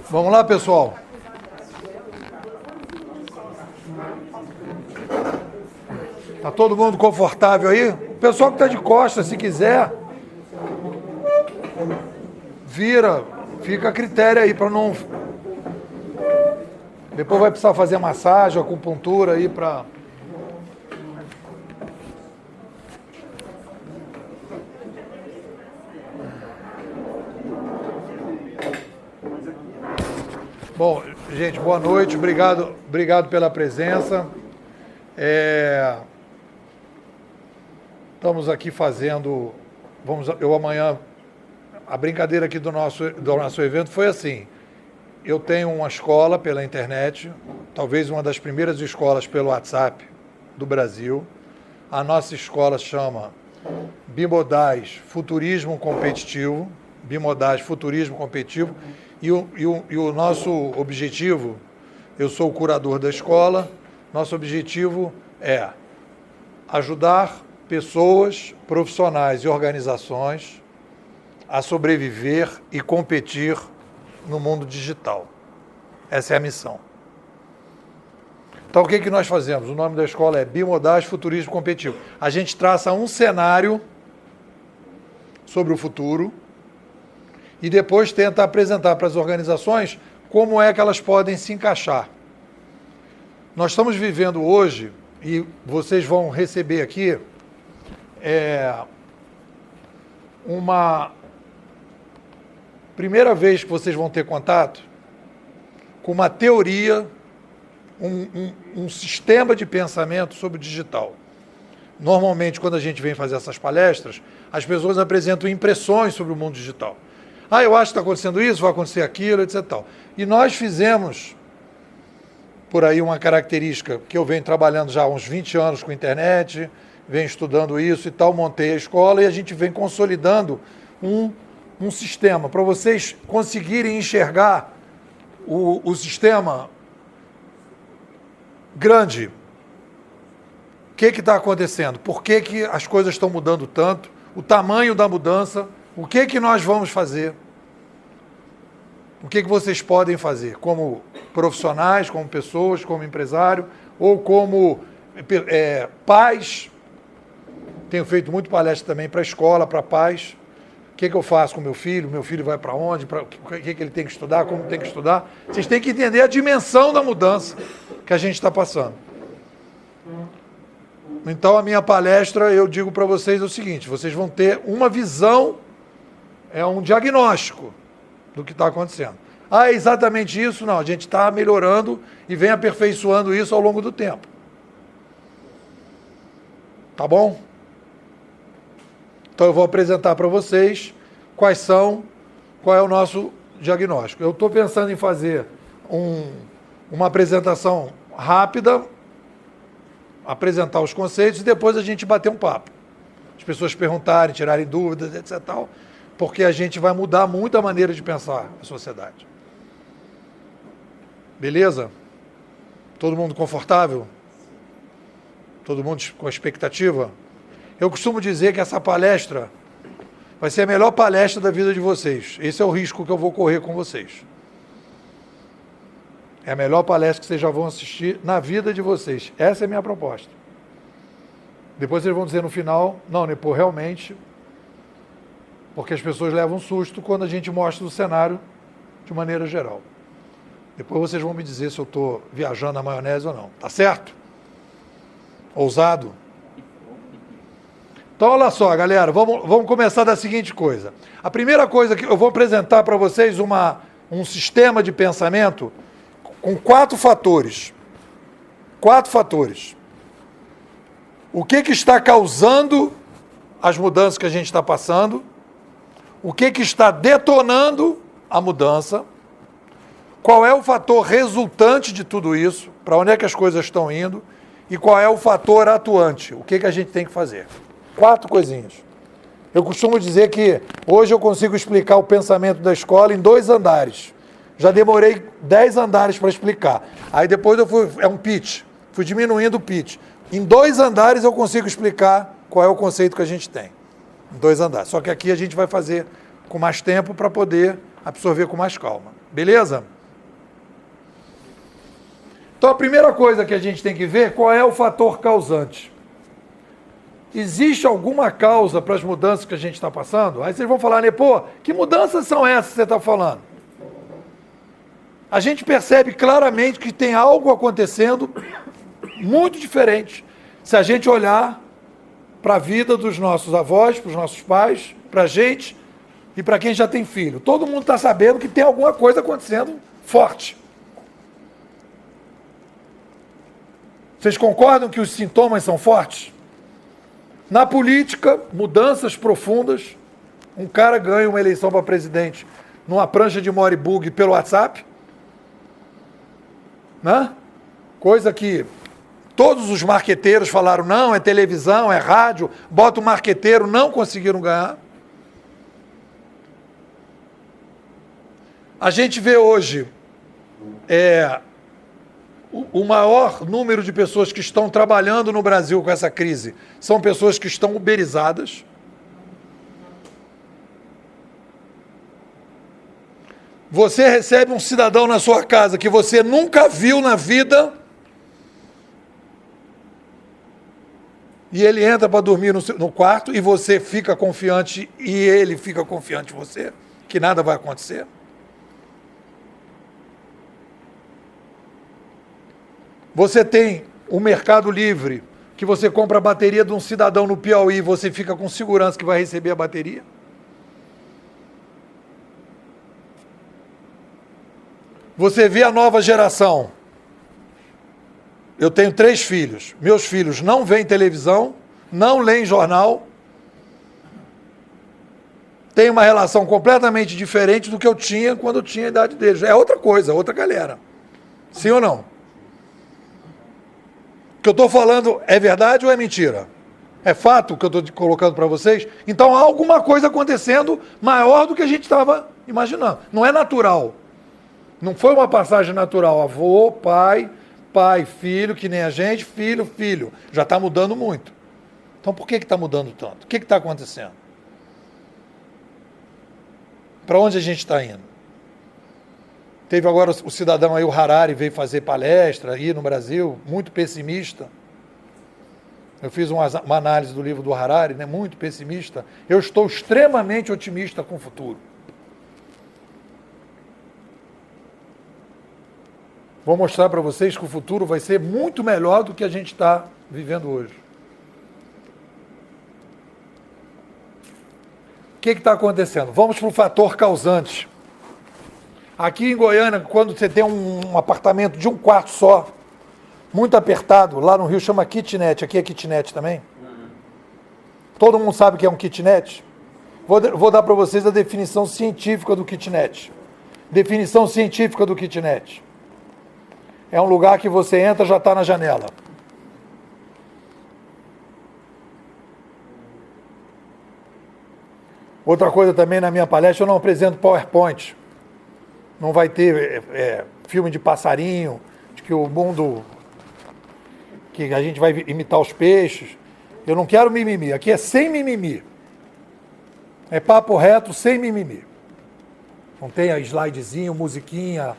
Vamos lá, pessoal. Tá todo mundo confortável aí? O pessoal que está de costas, se quiser, vira, fica a critério aí para não... Depois vai precisar fazer massagem, acupuntura aí para... Bom, gente, boa noite, obrigado pela presença. Estamos aqui fazendo, amanhã, a brincadeira aqui do nosso evento foi assim, eu tenho uma escola pela internet, talvez uma das primeiras escolas pelo WhatsApp do Brasil, a nossa escola chama Bimodais Futurismo Competitivo, e o nosso objetivo, eu sou o curador da escola, nosso objetivo é ajudar pessoas, profissionais e organizações a sobreviver e competir no mundo digital. Essa é a missão. Então, o que nós fazemos? O nome da escola é Bimodais Futurismo Competitivo. A gente traça um cenário sobre o futuro e depois tenta apresentar para as organizações como é que elas podem se encaixar. Nós estamos vivendo hoje, e vocês vão receber aqui, uma primeira vez que vocês vão ter contato com uma teoria, um sistema de pensamento sobre o digital. Normalmente, quando a gente vem fazer essas palestras, as pessoas apresentam impressões sobre o mundo digital. Eu acho que está acontecendo isso, vai acontecer aquilo, etc. E nós fizemos, por aí, uma característica que eu venho trabalhando já há uns 20 anos com internet, venho estudando isso e tal, montei a escola e a gente vem consolidando um sistema para vocês conseguirem enxergar o sistema grande. O que está acontecendo? Por que as coisas estão mudando tanto? O tamanho da mudança? O que nós vamos fazer? O que vocês podem fazer? Como profissionais, como pessoas, como empresário, ou como pais. Tenho feito muito palestra também para a escola, para pais. O que eu faço com meu filho? Meu filho vai para onde? O que ele tem que estudar? Como tem que estudar? Vocês têm que entender a dimensão da mudança que a gente está passando. Então, a minha palestra, eu digo para vocês o seguinte, vocês vão ter uma visão, um diagnóstico do que está acontecendo. É exatamente isso? Não, a gente está melhorando e vem aperfeiçoando isso ao longo do tempo. Tá bom? Então eu vou apresentar para vocês qual é o nosso diagnóstico. Eu estou pensando em fazer uma apresentação rápida, apresentar os conceitos e depois a gente bater um papo. As pessoas perguntarem, tirarem dúvidas, etc. Porque a gente vai mudar muito a maneira de pensar a sociedade. Beleza? Todo mundo confortável? Todo mundo com expectativa? Eu costumo dizer que essa palestra vai ser a melhor palestra da vida de vocês. Esse é o risco que eu vou correr com vocês. É a melhor palestra que vocês já vão assistir na vida de vocês. Essa é a minha proposta. Depois vocês vão dizer no final, não, Nepo, realmente, porque as pessoas levam um susto quando a gente mostra o cenário de maneira geral. Depois vocês vão me dizer se eu estou viajando na maionese ou não. Tá certo? Ousado? Então, olha só, galera, vamos começar da seguinte coisa. A primeira coisa que eu vou apresentar para vocês um sistema de pensamento com 4 fatores. 4 fatores. O que está causando as mudanças que a gente está passando? O que está detonando a mudança? Qual é o fator resultante de tudo isso? Para onde é que as coisas estão indo? E qual é o fator atuante? O que a gente tem que fazer? 4 coisinhas. Eu costumo dizer que hoje eu consigo explicar o pensamento da escola em 2 andares. Já demorei 10 andares para explicar. Aí depois é um pitch. Fui diminuindo o pitch. Em 2 andares eu consigo explicar qual é o conceito que a gente tem. Em 2 andares. Só que aqui a gente vai fazer com mais tempo para poder absorver com mais calma. Beleza? Então, a primeira coisa que a gente tem que ver, qual é o fator causante. Existe alguma causa para as mudanças que a gente está passando? Aí vocês vão falar, né, pô, que mudanças são essas que você está falando? A gente percebe claramente que tem algo acontecendo muito diferente se a gente olhar para a vida dos nossos avós, para os nossos pais, para a gente e para quem já tem filho. Todo mundo está sabendo que tem alguma coisa acontecendo forte. Vocês concordam que os sintomas são fortes? Na política, mudanças profundas. Um cara ganha uma eleição para presidente numa prancha de moribug pelo WhatsApp, né? Coisa que todos os marqueteiros falaram, não, é televisão, é rádio, bota o marqueteiro, não conseguiram ganhar. A gente vê hoje o maior número de pessoas que estão trabalhando no Brasil com essa crise são pessoas que estão uberizadas. Você recebe um cidadão na sua casa que você nunca viu na vida e ele entra para dormir no quarto e você fica confiante e ele fica confiante em você, que nada vai acontecer. Você tem o Mercado Livre, que você compra a bateria de um cidadão no Piauí e você fica com segurança que vai receber a bateria. Você vê a nova geração. Eu tenho 3 filhos. Meus filhos não veem televisão, não leem jornal. Tem uma relação completamente diferente do que eu tinha quando eu tinha a idade deles. É outra coisa, outra galera. Sim ou não? O que eu estou falando é verdade ou é mentira? É fato o que eu estou colocando para vocês? Então há alguma coisa acontecendo maior do que a gente estava imaginando. Não é natural. Não foi uma passagem natural. Avô, pai, filho, que nem a gente, filho. Já está mudando muito. Então por que está mudando tanto? O que está acontecendo? Para onde a gente está indo? Teve agora o cidadão aí, o Harari, veio fazer palestra aí no Brasil, muito pessimista. Eu fiz uma análise do livro do Harari, né, muito pessimista. Eu estou extremamente otimista com o futuro. Vou mostrar para vocês que o futuro vai ser muito melhor do que a gente está vivendo hoje. O que está acontecendo? Vamos para o fator causante. Aqui em Goiânia, quando você tem um apartamento de um quarto só, muito apertado, lá no Rio chama kitnet, aqui é kitnet também. Todo mundo sabe o que é um kitnet? Vou dar para vocês a definição científica do kitnet. Definição científica do kitnet. É um lugar que você entra e já está na janela. Outra coisa também na minha palestra, eu não apresento PowerPoint. Não vai ter filme de passarinho, de que o mundo, que a gente vai imitar os peixes. Eu não quero mimimi, aqui é sem mimimi. É papo reto, sem mimimi. Não tem a slidezinho, musiquinha.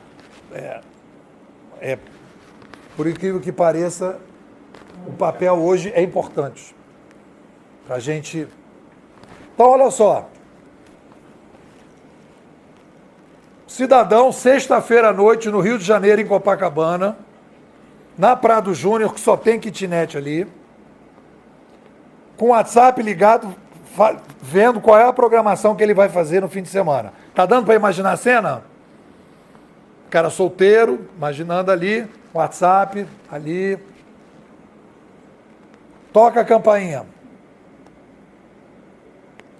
Por incrível que pareça, o papel hoje é importante. Pra gente... Então, olha só. Cidadão, sexta-feira à noite, no Rio de Janeiro, em Copacabana, na Praia do Júnior, que só tem kitnet ali, com o WhatsApp ligado, vendo qual é a programação que ele vai fazer no fim de semana. Tá dando para imaginar a cena? Cara solteiro, imaginando ali, WhatsApp, ali. Toca a campainha.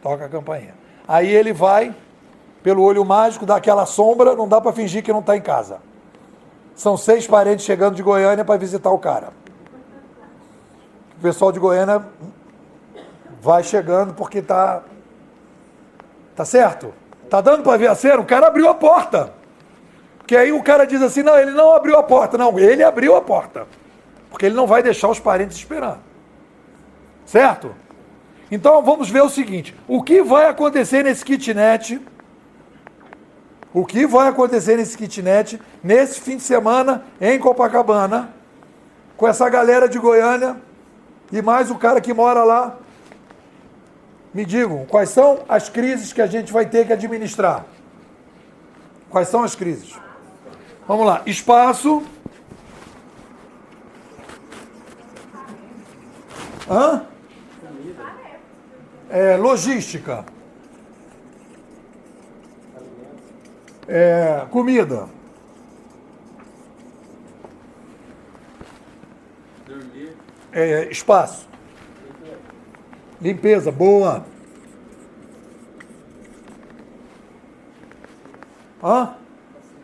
Toca a campainha. Aí ele vai... Pelo olho mágico, dá aquela sombra, não dá para fingir que não está em casa. São 6 parentes chegando de Goiânia para visitar o cara. O pessoal de Goiânia vai chegando porque tá certo? Tá dando para ver a cena? O cara abriu a porta. Porque aí o cara diz assim, não, ele não abriu a porta. Não, ele abriu a porta. Porque ele não vai deixar os parentes esperando. Certo? Então vamos ver o seguinte. O que vai acontecer nesse kitnet... O que vai acontecer nesse kitnet, nesse fim de semana, em Copacabana, com essa galera de Goiânia e mais o cara que mora lá? Me digam, quais são as crises que a gente vai ter que administrar? Quais são as crises? Vamos lá. Espaço. Logística. Comida. Espaço. Limpeza, boa.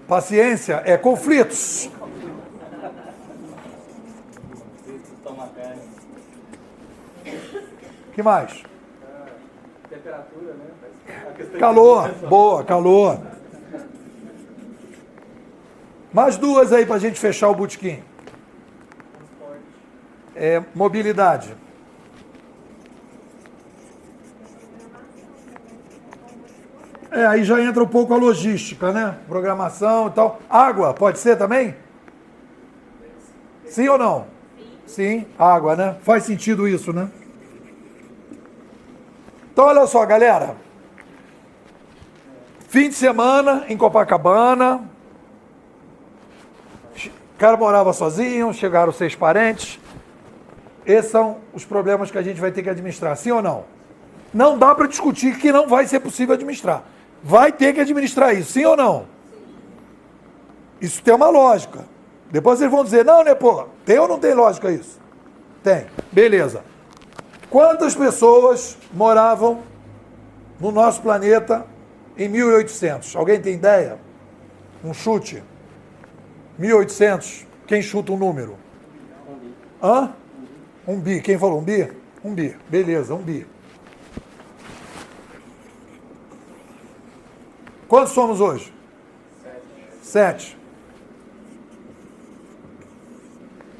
Paciência, conflitos. Que mais? Temperatura, né? Calor, boa, calor. Mais duas aí para a gente fechar o botequim. Mobilidade. Aí já entra um pouco a logística, né? Programação e tal. Água, pode ser também? Sim ou não? Sim, água, né? Faz sentido isso, né? Então, olha só, galera. Fim de semana em Copacabana. O cara morava sozinho, chegaram 6 parentes. Esses são os problemas que a gente vai ter que administrar, sim ou não? Não dá para discutir que não vai ser possível administrar. Vai ter que administrar isso, sim ou não? Isso tem uma lógica. Depois vocês vão dizer, não, né, pô, tem ou não tem lógica isso? Tem. Beleza. Quantas pessoas moravam no nosso planeta em 1800? Alguém tem ideia? Um chute. 1800. Quem chuta um número? Um bi. Quem falou um bi? Um bi. Beleza, um bi. Quantos somos hoje? 7.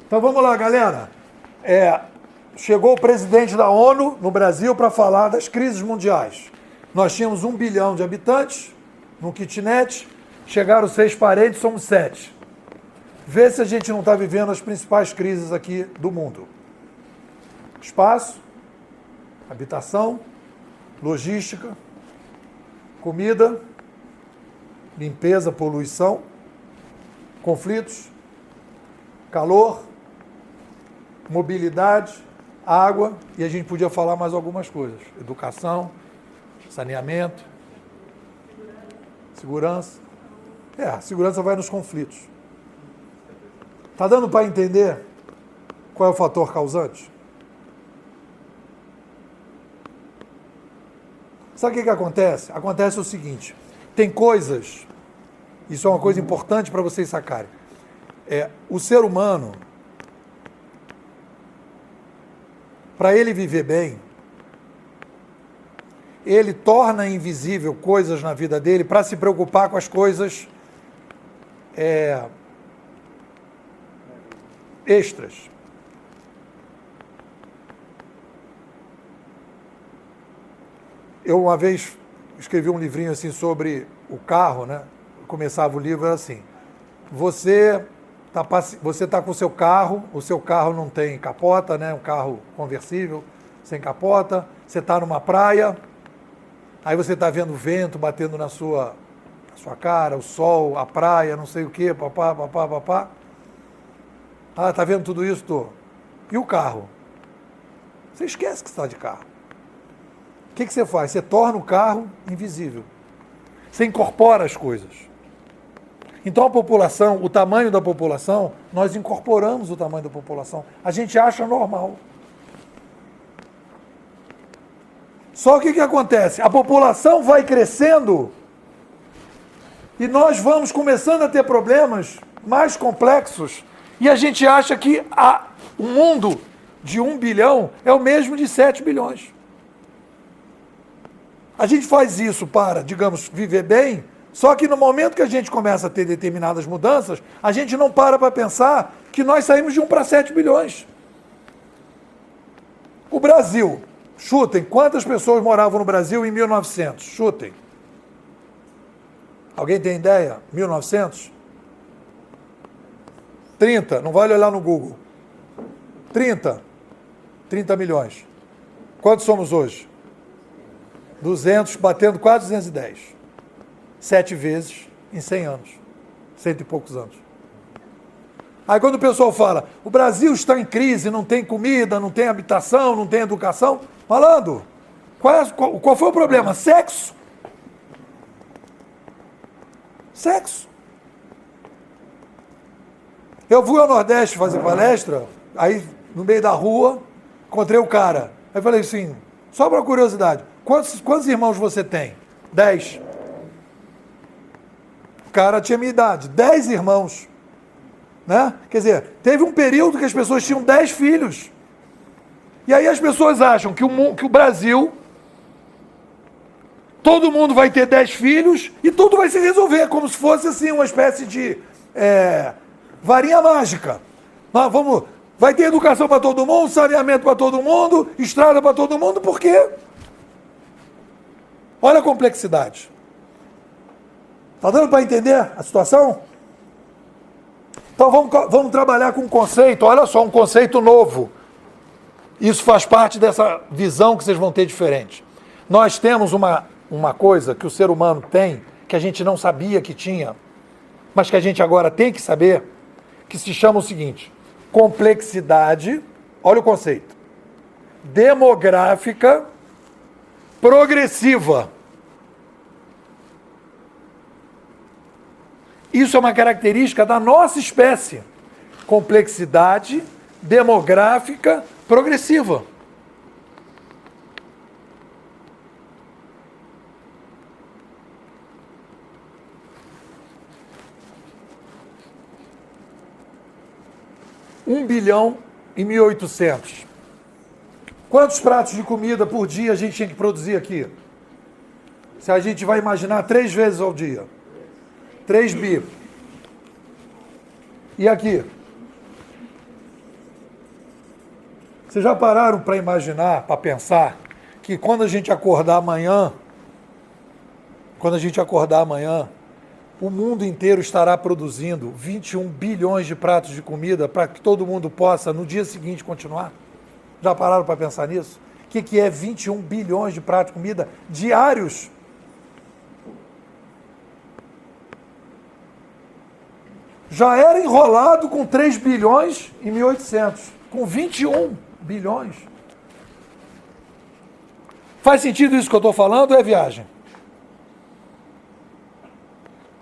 Então vamos lá, galera. Chegou o presidente da ONU no Brasil para falar das crises mundiais. Nós tínhamos 1 bilhão de habitantes no kitnet, chegaram 6 parentes, somos 7. Vê se a gente não está vivendo as principais crises aqui do mundo. Espaço, habitação, logística, comida, limpeza, poluição, conflitos, calor, mobilidade, água, e a gente podia falar mais algumas coisas. Educação, saneamento, segurança. A segurança vai nos conflitos. Está dando para entender qual é o fator causante? Sabe o que acontece? Acontece o seguinte, tem coisas, isso é uma coisa importante para vocês sacarem, o ser humano, para ele viver bem, ele torna invisível coisas na vida dele para se preocupar com as coisas extras. Eu uma vez escrevi um livrinho assim sobre o carro, né? Começava o livro assim, você tá com o seu carro não tem capota, né? Um carro conversível, sem capota, você está numa praia, aí você está vendo o vento batendo na sua cara, o sol, a praia, não sei o quê, papá. Tá vendo tudo isso? Tô. E o carro? Você esquece que você está de carro. O que você faz? Você torna o carro invisível. Você incorpora as coisas. Então a população, o tamanho da população, nós incorporamos o tamanho da população. A gente acha normal. Só que o que acontece? A população vai crescendo e nós vamos começando a ter problemas mais complexos e a gente acha que o mundo de 1 bilhão é o mesmo de 7 bilhões. A gente faz isso para, digamos, viver bem, só que no momento que a gente começa a ter determinadas mudanças, a gente não para pensar que nós saímos de 1 para 7 bilhões. O Brasil, chutem, quantas pessoas moravam no Brasil em 1900? Chutem. Alguém tem ideia? 1900? 30, não vale olhar no Google. 30 milhões. Quantos somos hoje? 200, batendo quase 210. 7 vezes em 100 anos. 100 e poucos anos. Aí quando o pessoal fala, o Brasil está em crise, não tem comida, não tem habitação, não tem educação. Malandro, qual foi o problema? Sexo. Sexo. Eu fui ao Nordeste fazer palestra, aí no meio da rua, encontrei o cara. Aí falei assim, só para curiosidade, quantos irmãos você tem? 10. O cara tinha minha idade, 10 irmãos. Né? Quer dizer, teve um período que as pessoas tinham 10 filhos. E aí as pessoas acham que o Brasil, todo mundo vai ter 10 filhos e tudo vai se resolver, como se fosse assim uma espécie de varinha mágica. Mas vai ter educação para todo mundo, saneamento para todo mundo, estrada para todo mundo, por quê? Olha a complexidade. Está dando para entender a situação? Então vamos trabalhar com um conceito, olha só, um conceito novo. Isso faz parte dessa visão que vocês vão ter diferente. Nós temos uma coisa que o ser humano tem, que a gente não sabia que tinha, mas que a gente agora tem que saber, que se chama o seguinte, complexidade, olha o conceito, demográfica progressiva. Isso é uma característica da nossa espécie. Complexidade demográfica progressiva. $1 bilhão e 1.800. Quantos pratos de comida por dia a gente tinha que produzir aqui? Se a gente vai imaginar 3 vezes ao dia. 3 bi. E aqui? Vocês já pararam para imaginar, para pensar, que quando a gente acordar amanhã, o mundo inteiro estará produzindo 21 bilhões de pratos de comida para que todo mundo possa, no dia seguinte, continuar? Já pararam para pensar nisso? O que é 21 bilhões de pratos de comida diários? Já era enrolado com 3 bilhões e 1.800, com 21 bilhões. Faz sentido isso que eu estou falando ou é viagem?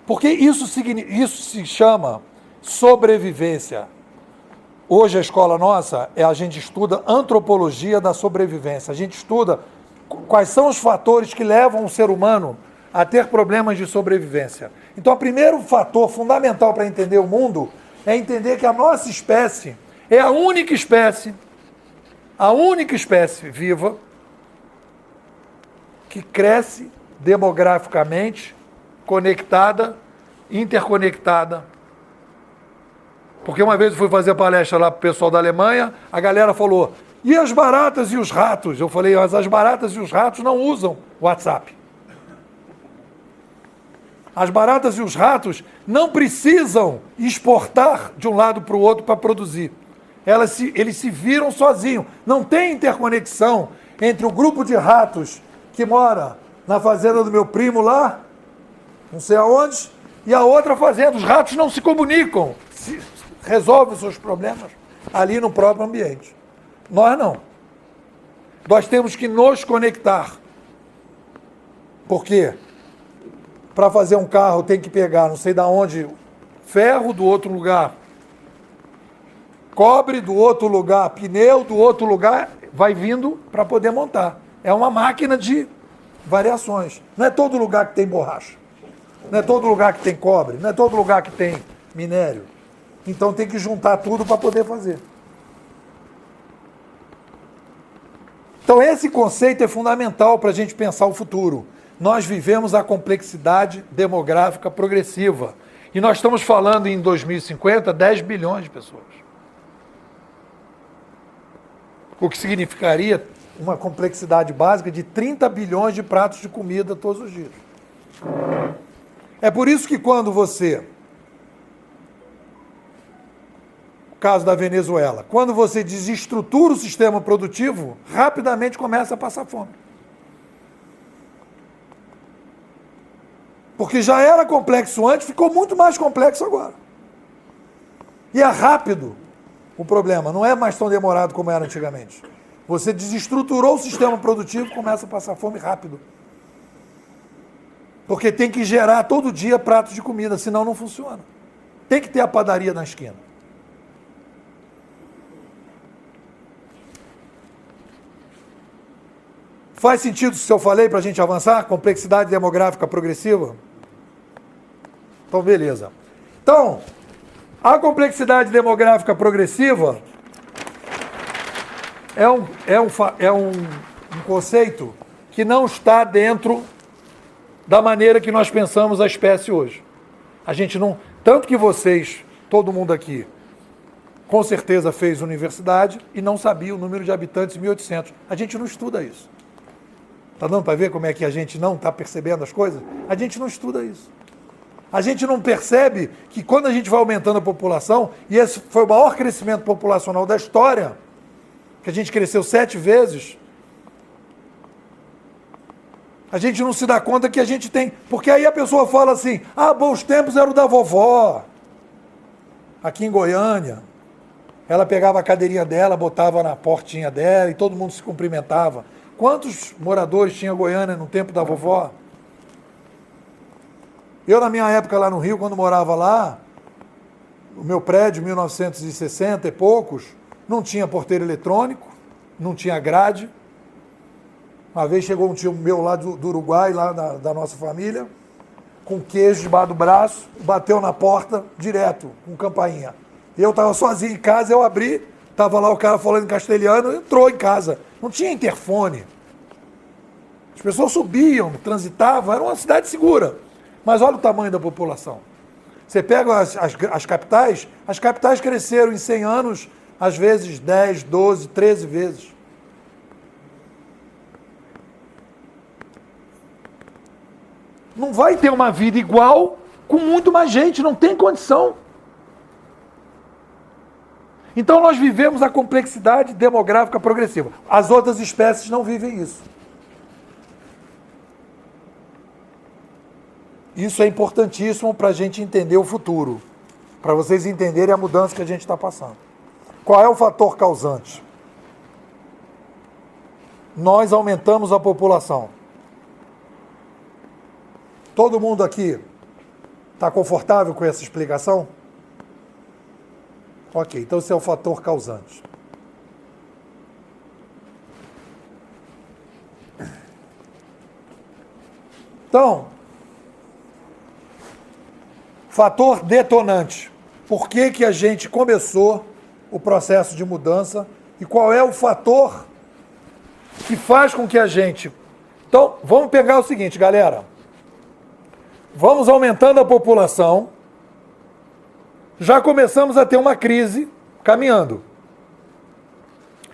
Porque isso se chama sobrevivência. Hoje a escola nossa, a gente estuda antropologia da sobrevivência. A gente estuda quais são os fatores que levam o ser humano a ter problemas de sobrevivência. Então, o primeiro fator fundamental para entender o mundo é entender que a nossa espécie é a única espécie viva que cresce demograficamente, conectada, interconectada. Porque uma vez eu fui fazer palestra lá para o pessoal da Alemanha, a galera falou, e as baratas e os ratos? Eu falei, mas as baratas e os ratos não usam WhatsApp. As baratas e os ratos não precisam exportar de um lado para o outro para produzir. Eles se viram sozinhos. Não tem interconexão entre o grupo de ratos que mora na fazenda do meu primo lá, não sei aonde, e a outra fazenda. Os ratos não se comunicam, resolvem os seus problemas ali no próprio ambiente. Nós não. Nós temos que nos conectar. Por quê? Para fazer um carro tem que pegar, não sei de onde, ferro, do outro lugar cobre, do outro lugar pneu, do outro lugar vai vindo para poder montar. É uma máquina de variações. Não é todo lugar que tem borracha. Não é todo lugar que tem cobre. Não é todo lugar que tem minério. Então tem que juntar tudo para poder fazer. Então esse conceito é fundamental para a gente pensar o futuro. Nós vivemos a complexidade demográfica progressiva. E nós estamos falando em 2050, 10 bilhões de pessoas. O que significaria uma complexidade básica de 30 bilhões de pratos de comida todos os dias. É por isso que quando você, caso da Venezuela, quando você desestrutura o sistema produtivo, rapidamente começa a passar fome. Porque já era complexo antes, ficou muito mais complexo agora. E é rápido o problema, não é mais tão demorado como era antigamente. Você desestruturou o sistema produtivo, começa a passar fome rápido. Porque tem que gerar todo dia pratos de comida, senão não funciona. Tem que ter a padaria na esquina. Faz sentido se eu falei para a gente avançar? Complexidade demográfica progressiva? Então, beleza. Então, a complexidade demográfica progressiva é um conceito que não está dentro da maneira que nós pensamos a espécie hoje. A gente não... Tanto que vocês, todo mundo aqui, com certeza fez universidade e não sabia o número de habitantes em 1800. A gente não estuda isso. Está dando para ver como é que a gente não está percebendo as coisas? A gente não estuda isso. A gente não percebe que quando a gente vai aumentando a população, e esse foi o maior crescimento populacional da história, que a gente cresceu 7 vezes, a gente não se dá conta que a gente tem... Porque aí a pessoa fala assim, bons tempos era o da vovó. Aqui em Goiânia, ela pegava a cadeirinha dela, botava na portinha dela e todo mundo se cumprimentava. Quantos moradores tinha Goiânia no tempo da vovó? Eu, na minha época lá no Rio, quando morava lá, o meu prédio, 1960 e poucos, não tinha porteiro eletrônico, não tinha grade. Uma vez chegou um tio meu lá do Uruguai, lá da nossa família, com queijo debaixo do braço, bateu na porta direto, com campainha. Eu estava sozinho em casa, eu abri, estava lá o cara falando em castelhano, entrou em casa. Não tinha interfone. As pessoas subiam, transitavam, era uma cidade segura. Mas olha o tamanho da população. Você pega as capitais cresceram em 100 anos, às vezes 10, 12, 13 vezes. Não vai ter uma vida igual com muito mais gente, não tem condição. Então nós vivemos a complexidade demográfica progressiva. As outras espécies não vivem isso. Isso é importantíssimo para a gente entender o futuro, para vocês entenderem a mudança que a gente está passando. Qual é o fator causante? Nós aumentamos a população. Todo mundo aqui está confortável com essa explicação? Ok, então esse é o fator causante. Então, fator detonante. Por que a gente começou o processo de mudança e qual é o fator que faz com que a gente... Então, vamos pegar o seguinte, galera. Vamos aumentando a população. Já começamos a ter uma crise caminhando.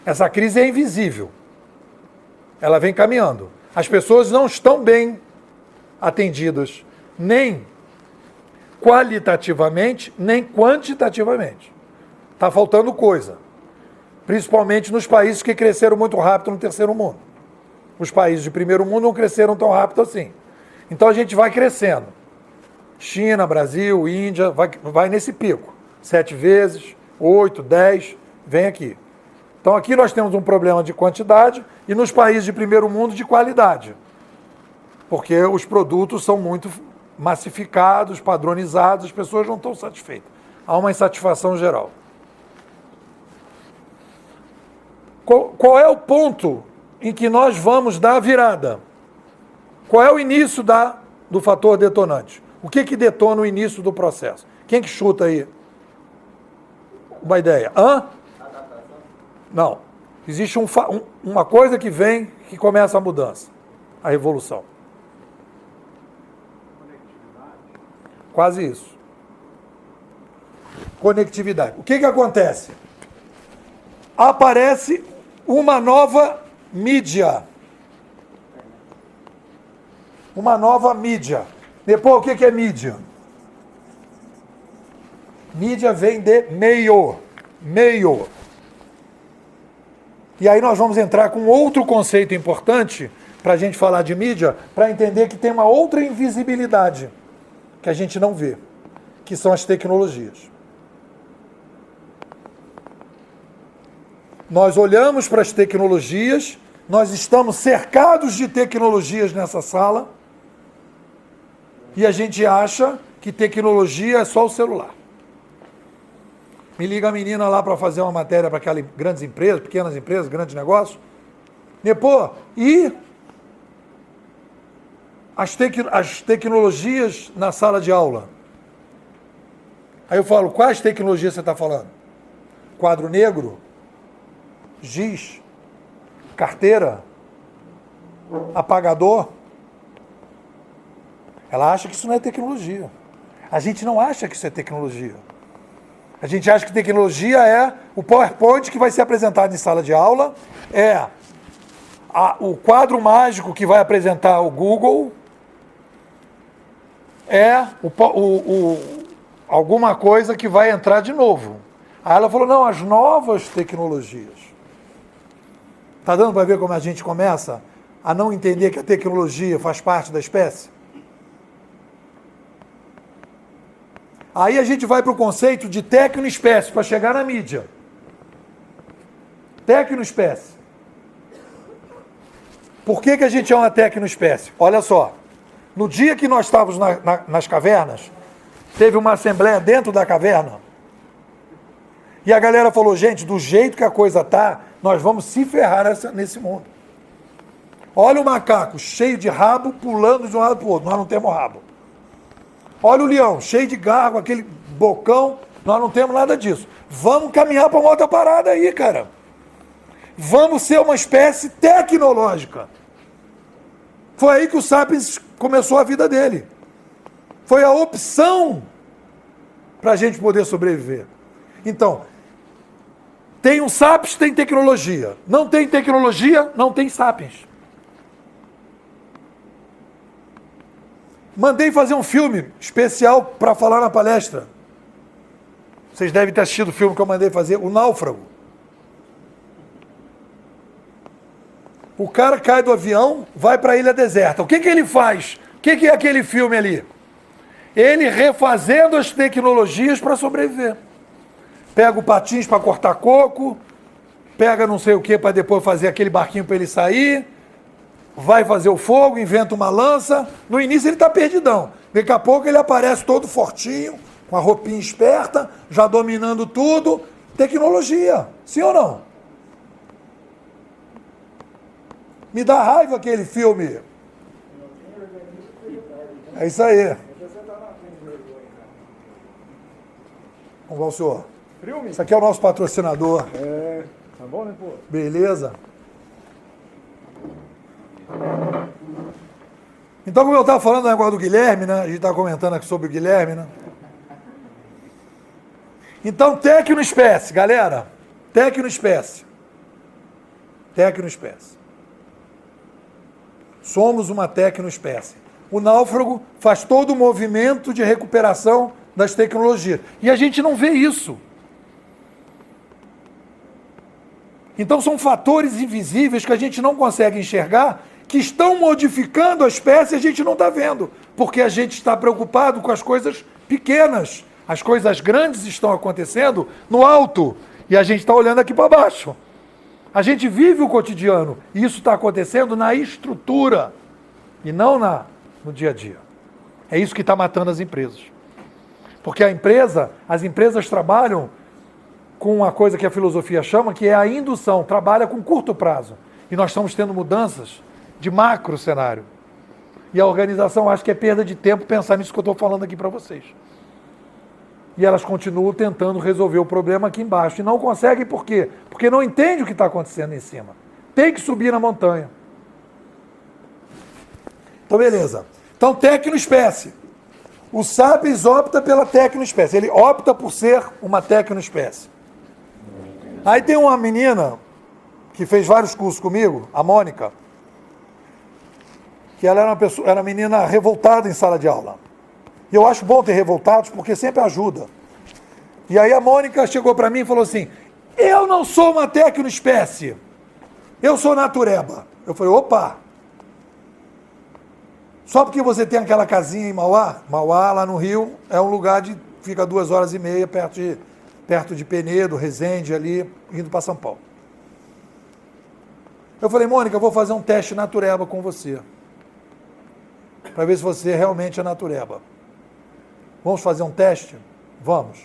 Essa crise é invisível. Ela vem caminhando. As pessoas não estão bem atendidas, nem qualitativamente, nem quantitativamente. Está faltando coisa. Principalmente nos países que cresceram muito rápido no terceiro mundo. Os países de primeiro mundo não cresceram tão rápido assim. Então a gente vai crescendo. China, Brasil, Índia, vai nesse pico. 7 vezes, 8, 10, vem aqui. Então aqui nós temos um problema de quantidade e nos países de primeiro mundo de qualidade. Porque os produtos são muito massificados, padronizados, as pessoas não estão satisfeitas. Há uma insatisfação geral. Qual é o ponto em que nós vamos dar a virada? Qual é o início do fator detonante? O que detona o início do processo? Quem que chuta aí? Uma ideia. Não. Existe uma coisa que vem, que começa a mudança. A revolução. Quase isso. Conectividade. O que acontece? Aparece uma nova mídia. Uma nova mídia. Depois, o que é mídia? Mídia vem de meio. Meio. E aí nós vamos entrar com outro conceito importante para a gente falar de mídia, para entender que tem uma outra invisibilidade que a gente não vê, que são as tecnologias. Nós olhamos para as tecnologias, nós estamos cercados de tecnologias nessa sala, e a gente acha que tecnologia é só o celular. Me liga a menina lá para fazer uma matéria para aquelas grandes empresas, pequenas empresas, grandes negócios. Pô, e as tecnologias na sala de aula? Aí eu falo, quais tecnologias você está falando? Quadro negro? Giz? Carteira? Apagador? Ela acha que isso não é tecnologia. A gente não acha que isso é tecnologia. A gente acha que tecnologia é o PowerPoint que vai ser apresentado em sala de aula, é o quadro mágico que vai apresentar o Google, é alguma coisa que vai entrar de novo. Aí ela falou, não, as novas tecnologias. Está dando para ver como a gente começa a não entender que a tecnologia faz parte da espécie? Aí a gente vai para o conceito de tecnoespécie, para chegar na mídia. Tecnoespécie. Por que a gente é uma tecnoespécie? Olha só, no dia que nós estávamos nas cavernas, teve uma assembleia dentro da caverna, e a galera falou, gente, do jeito que a coisa está, nós vamos se ferrar nesse mundo. Olha o macaco cheio de rabo, pulando de um lado para o outro, nós não temos rabo. Olha o leão, cheio de garra, com aquele bocão, nós não temos nada disso. Vamos caminhar para uma outra parada aí, cara. Vamos ser uma espécie tecnológica. Foi aí que o Sapiens começou a vida dele. Foi a opção para a gente poder sobreviver. Então, tem um Sapiens, tem tecnologia. Não tem tecnologia, não tem Sapiens. Mandei fazer um filme especial para falar na palestra. Vocês devem ter assistido o filme que eu mandei fazer, O Náufrago. O cara cai do avião, vai para a ilha deserta. O que ele faz? O que é aquele filme ali? Ele refazendo as tecnologias para sobreviver. Pega o patins para cortar coco, pega não sei o que para depois fazer aquele barquinho para ele sair, vai fazer o fogo, inventa uma lança. No início ele está perdidão. Daqui a pouco ele aparece todo fortinho, com a roupinha esperta, já dominando tudo. Tecnologia, sim ou não? Me dá raiva aquele filme. É isso aí. Vamos lá, senhor. Isso aqui é o nosso patrocinador. É, tá bom, né, pô? Beleza. Então, como eu estava falando do negócio do Guilherme, né? A gente estava comentando aqui sobre o Guilherme, né? Então, tecnoespécie, galera. Tecnoespécie. Tecnoespécie. Somos uma tecnoespécie. O náufrago faz todo o movimento de recuperação das tecnologias. E a gente não vê isso. Então, são fatores invisíveis que a gente não consegue enxergar, que estão modificando a espécie e a gente não está vendo, porque a gente está preocupado com as coisas pequenas. As coisas grandes estão acontecendo no alto e a gente está olhando aqui para baixo. A gente vive o cotidiano e isso está acontecendo na estrutura e não no dia a dia. É isso que está matando as empresas. Porque as empresas trabalham com uma coisa que a filosofia chama, que é a indução, trabalha com curto prazo. E nós estamos tendo mudanças de macro cenário. E a organização acha que é perda de tempo pensar nisso que eu estou falando aqui para vocês. E elas continuam tentando resolver o problema aqui embaixo. E não conseguem por quê? Porque não entendem o que está acontecendo em cima. Tem que subir na montanha. Então, beleza. Então, tecnoespécie. O Sapiens opta pela tecnoespécie. Ele opta por ser uma tecnoespécie. Aí tem uma menina que fez vários cursos comigo, a Mônica. que ela era era uma menina revoltada em sala de aula. E eu acho bom ter revoltados, porque sempre ajuda. E aí a Mônica chegou para mim e falou assim, eu não sou uma tecnoespécie, eu sou natureba. Eu falei, opa, só porque você tem aquela casinha em Mauá, Mauá lá no Rio é um lugar de, fica 2h30 perto de Penedo, Resende ali, indo para São Paulo. Eu falei, Mônica, eu vou fazer um teste natureba com você, para ver se você realmente é natureba. Vamos fazer um teste? Vamos.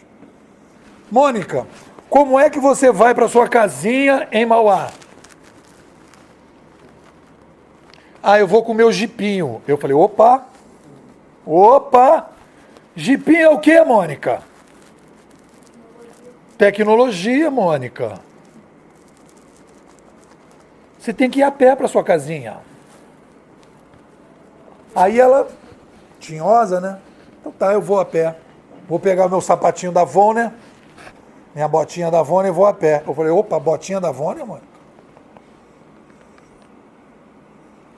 Mônica, como é que você vai para sua casinha em Mauá? Ah, eu vou com o meu jipinho. Eu falei, opa, jipinho é o quê, Mônica? Tecnologia, Mônica. Você tem que ir a pé para sua casinha. Aí ela, tinhosa, né? Então tá, eu vou a pé. Vou pegar o meu sapatinho da Vonner, minha botinha da Vonner e vou a pé. Eu falei, opa, botinha da Vonner, Mônica?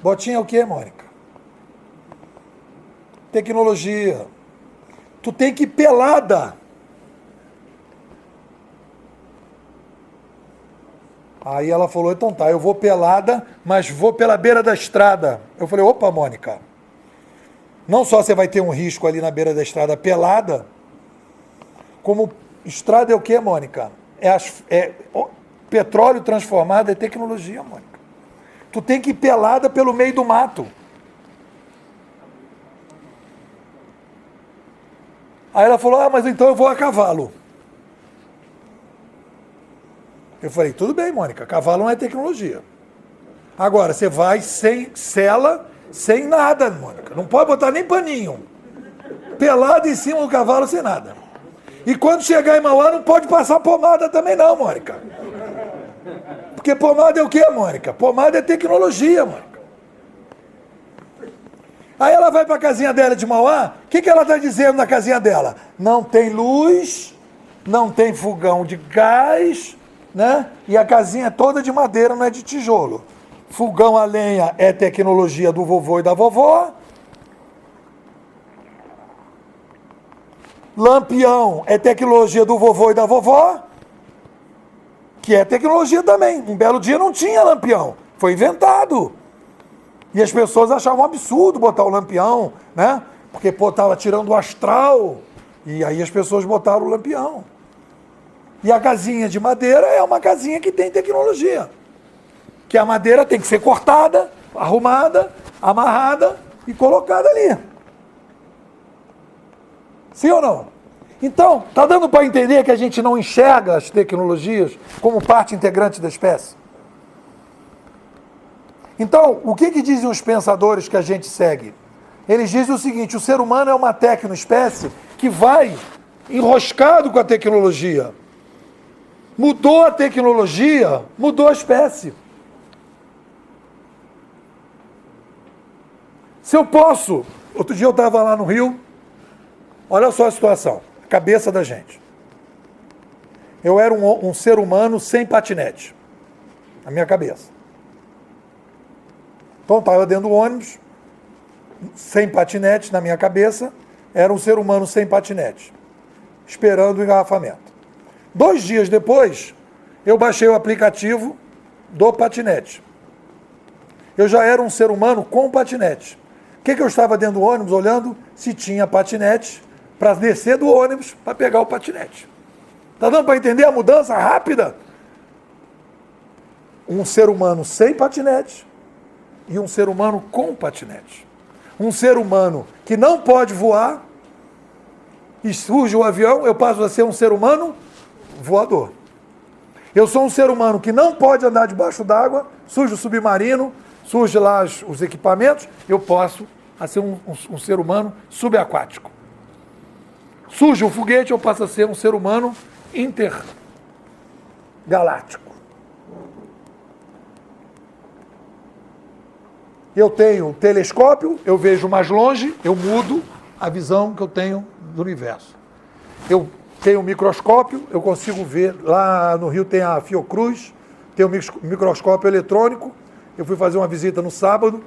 Botinha é o quê, Mônica? Tecnologia. Tu tem que ir pelada. Aí ela falou, então tá, eu vou pelada, mas vou pela beira da estrada. Eu falei, opa, Mônica, não só você vai ter um risco ali na beira da estrada pelada, como estrada é o quê, Mônica? Petróleo transformado é tecnologia, Mônica. Tu tem que ir pelada pelo meio do mato. Aí ela falou, mas então eu vou a cavalo. Eu falei, tudo bem, Mônica, cavalo não é tecnologia. Agora, você vai sem sela, sem nada, Mônica. Não pode botar nem paninho. Pelado em cima do cavalo, sem nada. E quando chegar em Mauá, não pode passar pomada também não, Mônica. Porque pomada é o quê, Mônica? Pomada é tecnologia, Mônica. Aí ela vai para a casinha dela de Mauá, o que ela está dizendo na casinha dela? Não tem luz, não tem fogão de gás, né? E a casinha é toda de madeira, não é de tijolo. Fogão a lenha é tecnologia do vovô e da vovó. Lampião é tecnologia do vovô e da vovó. Que é tecnologia também. Um belo dia não tinha lampião. Foi inventado. E as pessoas achavam um absurdo botar o lampião, né? Porque, estava tirando o astral. E aí as pessoas botaram o lampião. E a casinha de madeira é uma casinha que tem tecnologia. Que a madeira tem que ser cortada, arrumada, amarrada e colocada ali. Sim ou não? Então, está dando para entender que a gente não enxerga as tecnologias como parte integrante da espécie? Então, o que dizem os pensadores que a gente segue? Eles dizem o seguinte, o ser humano é uma tecnoespécie que vai enroscado com a tecnologia. Mudou a tecnologia, mudou a espécie. Se eu posso, outro dia eu estava lá no Rio, olha só a situação, a cabeça da gente. Eu era um ser humano sem patinete, na minha cabeça. Então estava dentro do ônibus, sem patinete na minha cabeça, era um ser humano sem patinete, esperando o engarrafamento. 2 dias depois, eu baixei o aplicativo do patinete. Eu já era um ser humano com patinete. O que eu estava dentro do ônibus olhando? Se tinha patinete, para descer do ônibus para pegar o patinete. Está dando para entender a mudança rápida? Um ser humano sem patinete e um ser humano com patinete. Um ser humano que não pode voar e surge o avião, eu passo a ser um ser humano voador. Eu sou um ser humano que não pode andar debaixo d'água, surge o submarino, surge lá os equipamentos, eu posso a ser um ser humano subaquático. Surge um foguete, eu passo a ser um ser humano intergaláctico. Eu tenho telescópio, eu vejo mais longe, eu mudo a visão que eu tenho do universo. Eu tenho um microscópio, eu consigo ver, lá no Rio tem a Fiocruz, tem um microscópio eletrônico, eu fui fazer uma visita no sábado,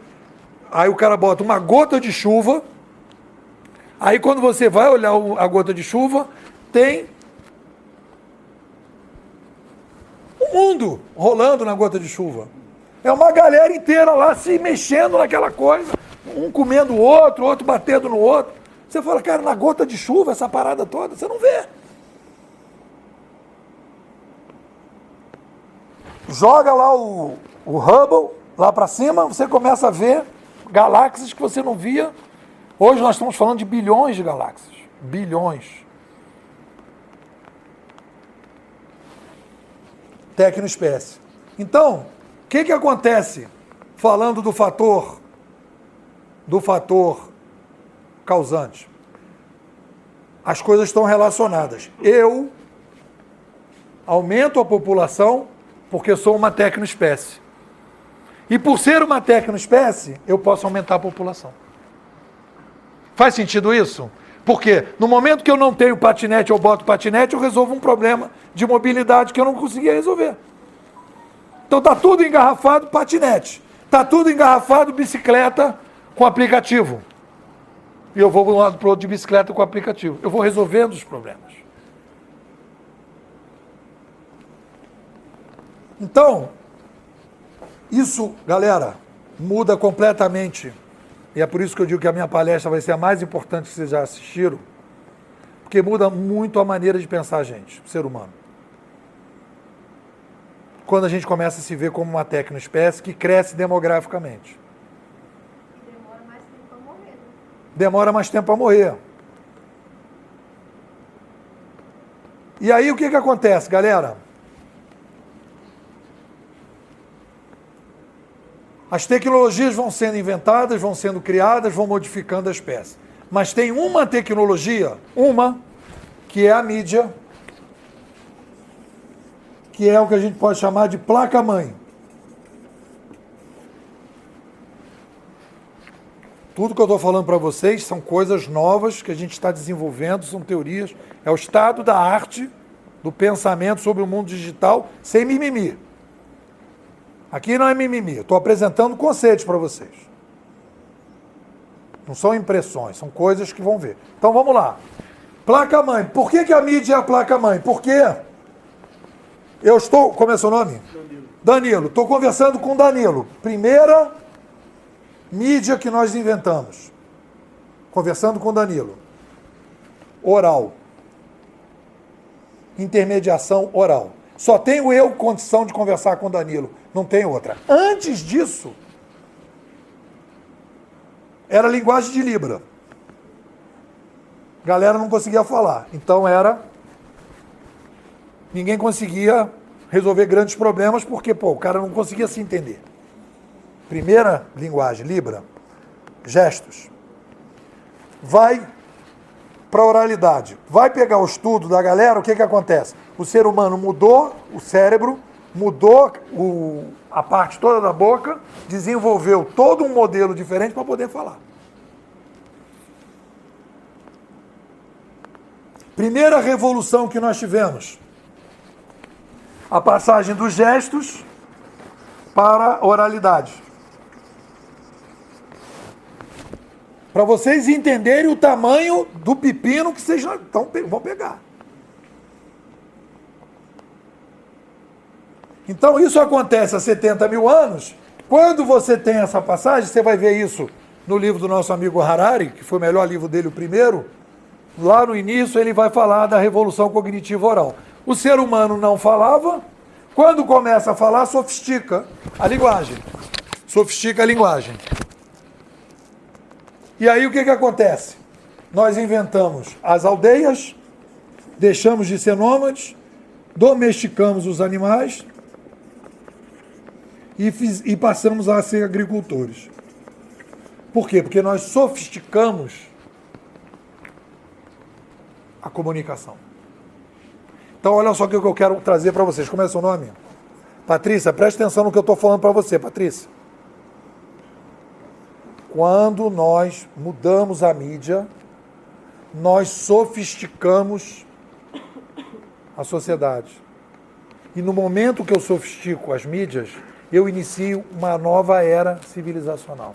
Aí o cara bota uma gota de chuva. Aí quando você vai olhar a gota de chuva, tem o mundo rolando na gota de chuva. É uma galera inteira lá se mexendo naquela coisa, um comendo o outro batendo no outro. Você fala, cara, na gota de chuva, essa parada toda, você não vê. Joga lá o Hubble lá para cima, você começa a ver galáxias que você não via. Hoje nós estamos falando de bilhões de galáxias. Bilhões. Tecnoespécie. Então, o que acontece falando do fator causante? As coisas estão relacionadas. Eu aumento a população porque sou uma tecnoespécie. E por ser uma tecnoespécie, eu posso aumentar a população. Faz sentido isso? Porque no momento que eu não tenho patinete, eu boto patinete, eu resolvo um problema de mobilidade que eu não conseguia resolver. Então está tudo engarrafado patinete. Está tudo engarrafado bicicleta com aplicativo. E eu vou de um lado para o outro de bicicleta com aplicativo. Eu vou resolvendo os problemas. Então, isso, galera, muda completamente. E é por isso que eu digo que a minha palestra vai ser a mais importante que vocês já assistiram, porque muda muito a maneira de pensar a gente, o ser humano. Quando a gente começa a se ver como uma tecnoespécie que cresce demograficamente. Demora mais tempo para morrer. Demora mais tempo para morrer. E aí o que acontece, galera? As tecnologias vão sendo inventadas, vão sendo criadas, vão modificando a espécie. Mas tem uma tecnologia, que é a mídia, que é o que a gente pode chamar de placa-mãe. Tudo que eu estou falando para vocês são coisas novas que a gente está desenvolvendo, são teorias. É o estado da arte, do pensamento sobre o mundo digital, sem mimimi. Aqui não é mimimi, estou apresentando conceitos para vocês. Não são impressões, são coisas que vão ver. Então vamos lá. Placa-mãe. Por que a mídia é a placa-mãe? Porque eu estou... Como é seu nome? Danilo. Estou conversando com Danilo. Primeira mídia que nós inventamos. Conversando com Danilo. Oral. Intermediação oral. Só tenho eu condição de conversar com o Danilo, não tem outra. Antes disso, era linguagem de Libra. Galera não conseguia falar, então ninguém conseguia resolver grandes problemas, porque o cara não conseguia se entender. Primeira linguagem, Libra, gestos. Vai para a oralidade. Vai pegar o estudo da galera, o que acontece? O ser humano mudou o cérebro, mudou a parte toda da boca, desenvolveu todo um modelo diferente para poder falar. Primeira revolução que nós tivemos, a passagem dos gestos para a oralidade. Para vocês entenderem o tamanho do pepino que vocês vão pegar. Então isso acontece há 70 mil anos. Quando você tem essa passagem, você vai ver isso no livro do nosso amigo Harari, que foi o melhor livro dele, o primeiro. Lá no início ele vai falar da revolução cognitiva oral. O ser humano não falava, quando começa a falar, sofistica a linguagem. Sofistica a linguagem. E aí o que acontece? Nós inventamos as aldeias, deixamos de ser nômades, domesticamos os animais e passamos a ser agricultores. Por quê? Porque nós sofisticamos a comunicação. Então olha só o que eu quero trazer para vocês. Como é o seu nome? Patrícia, preste atenção no que eu estou falando para você, Patrícia. Quando nós mudamos a mídia, nós sofisticamos a sociedade. E no momento que eu sofistico as mídias, eu inicio uma nova era civilizacional.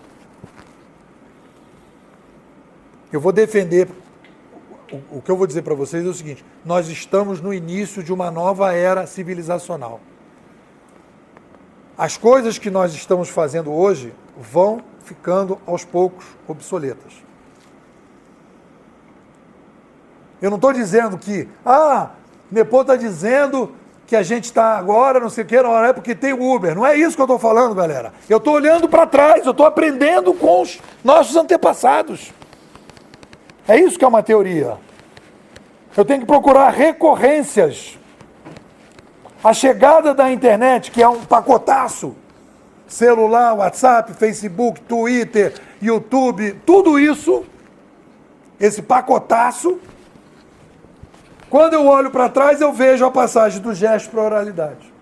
Eu vou defender, o que eu vou dizer para vocês é o seguinte, nós estamos no início de uma nova era civilizacional. As coisas que nós estamos fazendo hoje vão ficando aos poucos obsoletas. Eu não estou dizendo que, Nepô está dizendo que a gente está agora, não sei o que, não é porque tem o Uber. Não é isso que eu estou falando, galera. Eu estou olhando para trás, eu estou aprendendo com os nossos antepassados. É isso que é uma teoria. Eu tenho que procurar recorrências. A chegada da internet, que é um pacotaço, celular, WhatsApp, Facebook, Twitter, YouTube, tudo isso, esse pacotaço, quando eu olho para trás, eu vejo a passagem do gesto para a oralidade.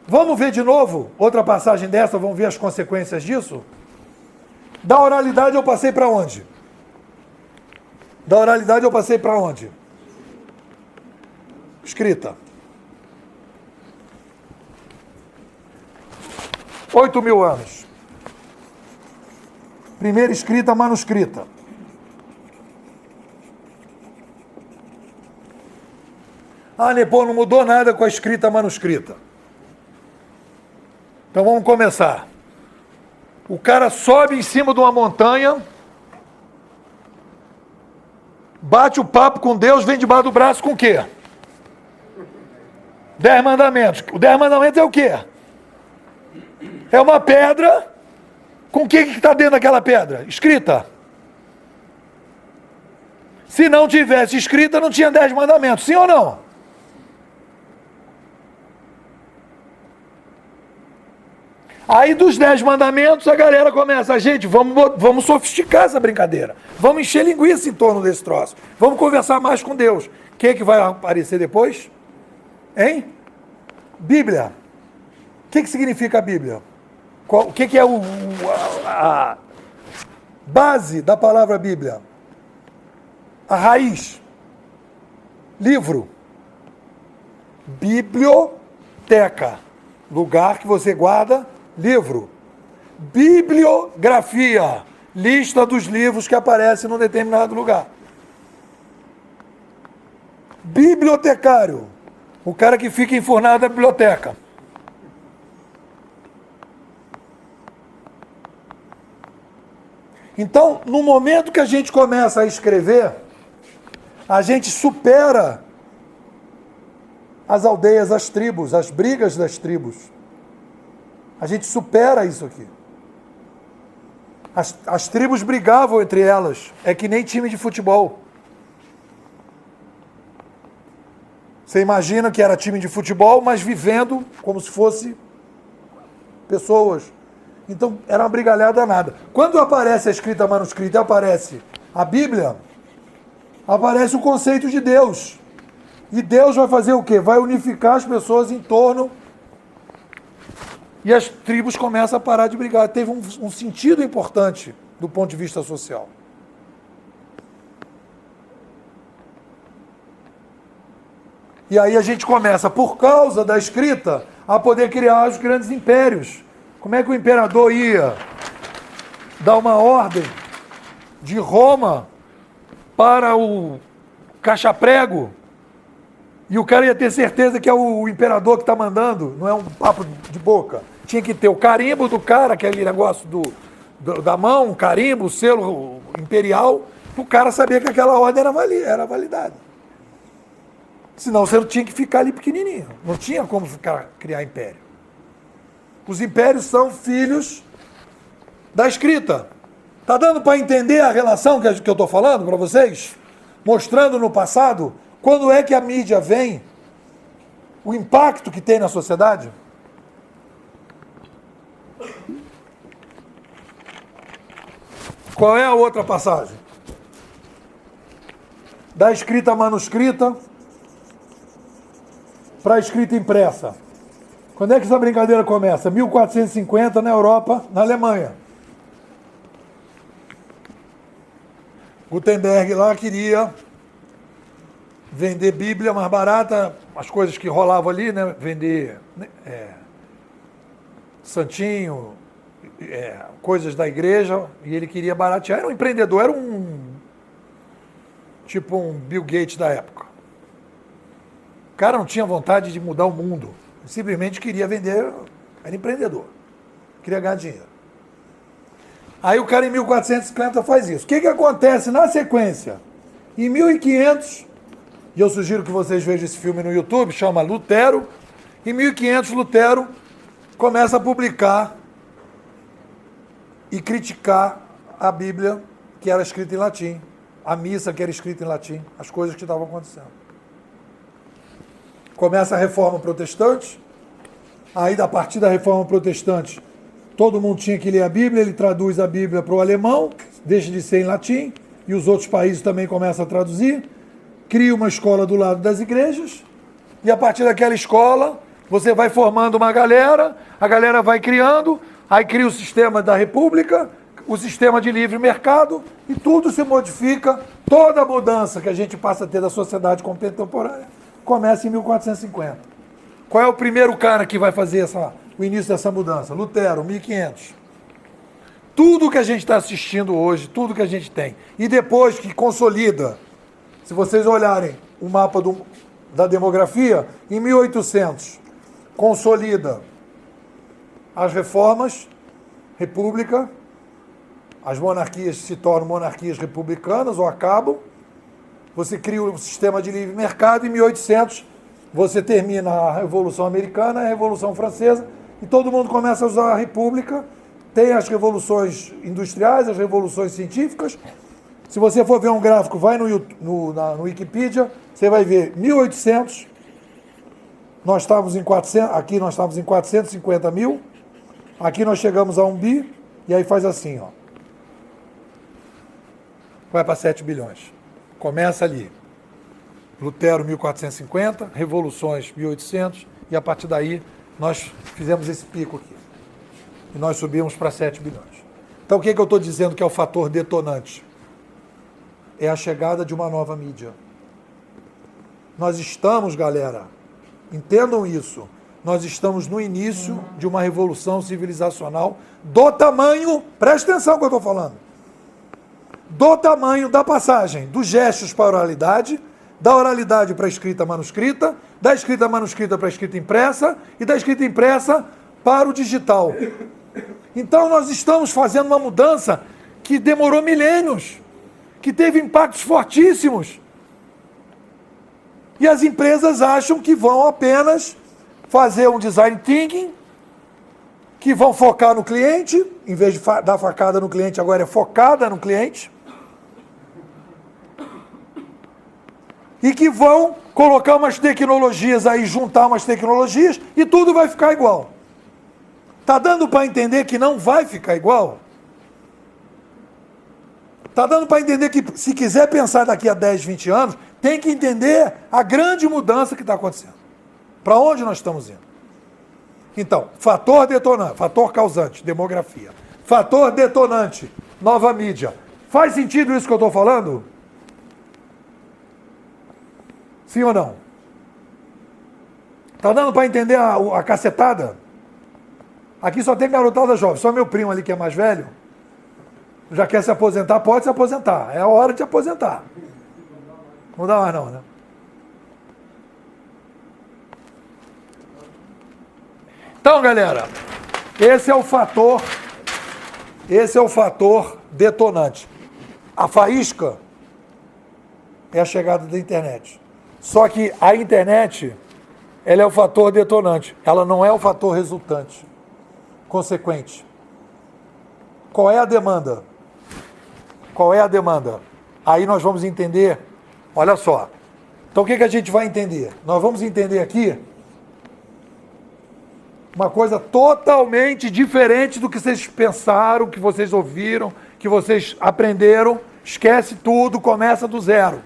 Vamos ver de novo outra passagem dessa, vamos ver as consequências disso? Da oralidade eu passei para onde? Da oralidade eu passei para onde? Escrita. 8.000 anos. Primeira escrita, manuscrita. Nepô, não mudou nada com a escrita manuscrita. Então vamos começar. O cara sobe em cima de uma montanha, bate o papo com Deus, vem debaixo do braço com o quê? 10 mandamentos. O 10 mandamentos é o quê? É uma pedra. Com o que está dentro daquela pedra? Escrita. Se não tivesse escrita, não tinha 10 mandamentos. Sim ou não? Aí dos 10 mandamentos, a galera começa, gente, vamos sofisticar essa brincadeira. Vamos encher linguiça em torno desse troço. Vamos conversar mais com Deus. O que vai aparecer depois? Hein? Bíblia. O que significa a Bíblia? O que é a base da palavra Bíblia? A raiz. Livro. Biblioteca. Lugar que você guarda livro. Bibliografia. Lista dos livros que aparecem num determinado lugar. Bibliotecário. O cara que fica enfurnado na biblioteca. Então, no momento que a gente começa a escrever, a gente supera as aldeias, as tribos, as brigas das tribos. A gente supera isso aqui. As tribos brigavam entre elas. É que nem time de futebol. Você imagina que era time de futebol, mas vivendo como se fosse pessoas. Então, era uma brigalhada danada. Quando aparece a escrita manuscrita e aparece a Bíblia, aparece o conceito de Deus. E Deus vai fazer o quê? Vai unificar as pessoas em torno. E as tribos começam a parar de brigar. Teve um sentido importante do ponto de vista social. E aí a gente começa, por causa da escrita, a poder criar os grandes impérios. Como é que o imperador ia dar uma ordem de Roma para o caixa-prego? E o cara ia ter certeza que é o imperador que está mandando, não é um papo de boca. Tinha que ter o carimbo do cara, aquele negócio da mão, o carimbo, o selo imperial, para o cara saber que aquela ordem era validada. Senão você tinha que ficar ali pequenininho. Não tinha como criar império. Os impérios são filhos da escrita. Está dando para entender a relação que eu estou falando para vocês? Mostrando no passado quando é que a mídia vem, o impacto que tem na sociedade. Qual é a outra passagem? Da escrita manuscrita para a escrita impressa. Quando é que essa brincadeira começa? 1450 na Europa, na Alemanha. Gutenberg lá queria vender Bíblia mais barata, as coisas que rolavam ali, né? Vender Santinho, coisas da igreja e ele queria baratear. Era um empreendedor, era tipo um Bill Gates da época. O cara não tinha vontade de mudar o mundo, ele simplesmente queria vender, era empreendedor, queria ganhar dinheiro. Aí o cara em 1450 faz isso. O que acontece na sequência? Em 1500, e eu sugiro que vocês vejam esse filme no YouTube, chama Lutero. Em 1500, Lutero começa a publicar e criticar a Bíblia, que era escrita em latim, a missa que era escrita em latim, as coisas que estavam acontecendo. Começa a Reforma Protestante, aí a partir da Reforma Protestante, todo mundo tinha que ler a Bíblia, ele traduz a Bíblia para o alemão, deixa de ser em latim, e os outros países também começam a traduzir, cria uma escola do lado das igrejas, e a partir daquela escola, você vai formando uma galera, a galera vai criando, aí cria o sistema da república, o sistema de livre mercado, e tudo se modifica, toda a mudança que a gente passa a ter da sociedade contemporânea, começa em 1450. Qual é o primeiro cara que vai fazer o início dessa mudança? Lutero, 1500. Tudo que a gente está assistindo hoje, tudo que a gente tem, e depois que consolida, se vocês olharem o mapa da demografia, em 1800, consolida as reformas, república, as monarquias se tornam monarquias republicanas ou acabam, você cria o sistema de livre mercado, em 1800 você termina a Revolução Americana, a Revolução Francesa, e todo mundo começa a usar a república, tem as revoluções industriais, as revoluções científicas. Se você for ver um gráfico, vai no Wikipedia, você vai ver 1800, nós estávamos em 400, aqui nós estávamos em 450 mil, aqui nós chegamos a 1 bi, e aí faz assim, ó. Vai para 7 bilhões. Começa ali. Lutero, 1450, revoluções, 1800, e a partir daí nós fizemos esse pico aqui. E nós subimos para 7 bilhões. Então o que eu estou dizendo que é o fator detonante? É a chegada de uma nova mídia. Nós estamos, galera, entendam isso, nós estamos no início de uma revolução civilizacional do tamanho, presta atenção no que eu estou falando, do tamanho da passagem dos gestos para a oralidade, da oralidade para a escrita manuscrita, da escrita manuscrita para a escrita impressa e da escrita impressa para o digital. Então nós estamos fazendo uma mudança que demorou milênios, que teve impactos fortíssimos. E as empresas acham que vão apenas fazer um design thinking, que vão focar no cliente, em vez de dar facada no cliente, agora é focada no cliente. E que vão colocar umas tecnologias aí, juntar umas tecnologias, e tudo vai ficar igual. Está dando para entender que não vai ficar igual? Está dando para entender que, se quiser pensar daqui a 10, 20 anos, tem que entender a grande mudança que está acontecendo. Para onde nós estamos indo? Então, fator detonante, fator causante, demografia. Fator detonante, nova mídia. Faz sentido isso que eu estou falando? Sim ou não? Está dando para entender a cacetada? Aqui só tem garotada jovem, só meu primo ali que é mais velho, já quer se aposentar, pode se aposentar, é a hora de aposentar. Não dá mais não, né? Então, galera, esse é o fator detonante. A faísca é a chegada da internet. Só que a internet, ela é o fator detonante, ela não é o fator resultante, consequente. Qual é a demanda? Qual é a demanda? Aí nós vamos entender, olha só. Então o que a gente vai entender? Nós vamos entender aqui uma coisa totalmente diferente do que vocês pensaram, que vocês ouviram, que vocês aprenderam. Esquece tudo, começa do zero.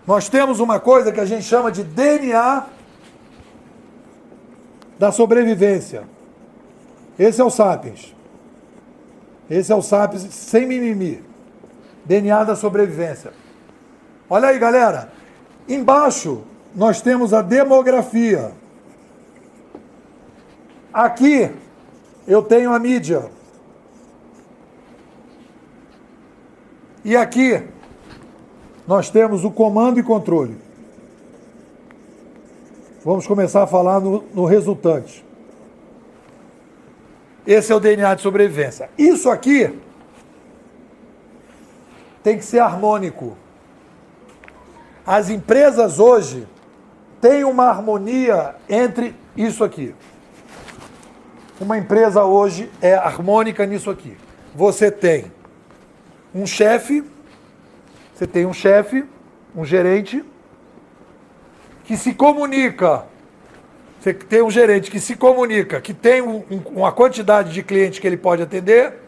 Nós temos uma coisa que a gente chama de DNA da sobrevivência. Esse é o Sapiens. Esse é o Sapiens sem mimimi. DNA da sobrevivência. Olha aí, galera. Embaixo, nós temos a demografia. Aqui eu tenho a mídia. E aqui nós temos o comando e controle. Vamos começar a falar no resultante. Esse é o DNA de sobrevivência. Isso aqui tem que ser harmônico. As empresas hoje têm uma harmonia entre isso aqui. Uma empresa hoje é harmônica nisso aqui. Você tem um chefe, um gerente, que se comunica. Você tem um gerente que se comunica, que tem uma quantidade de clientes que ele pode atender,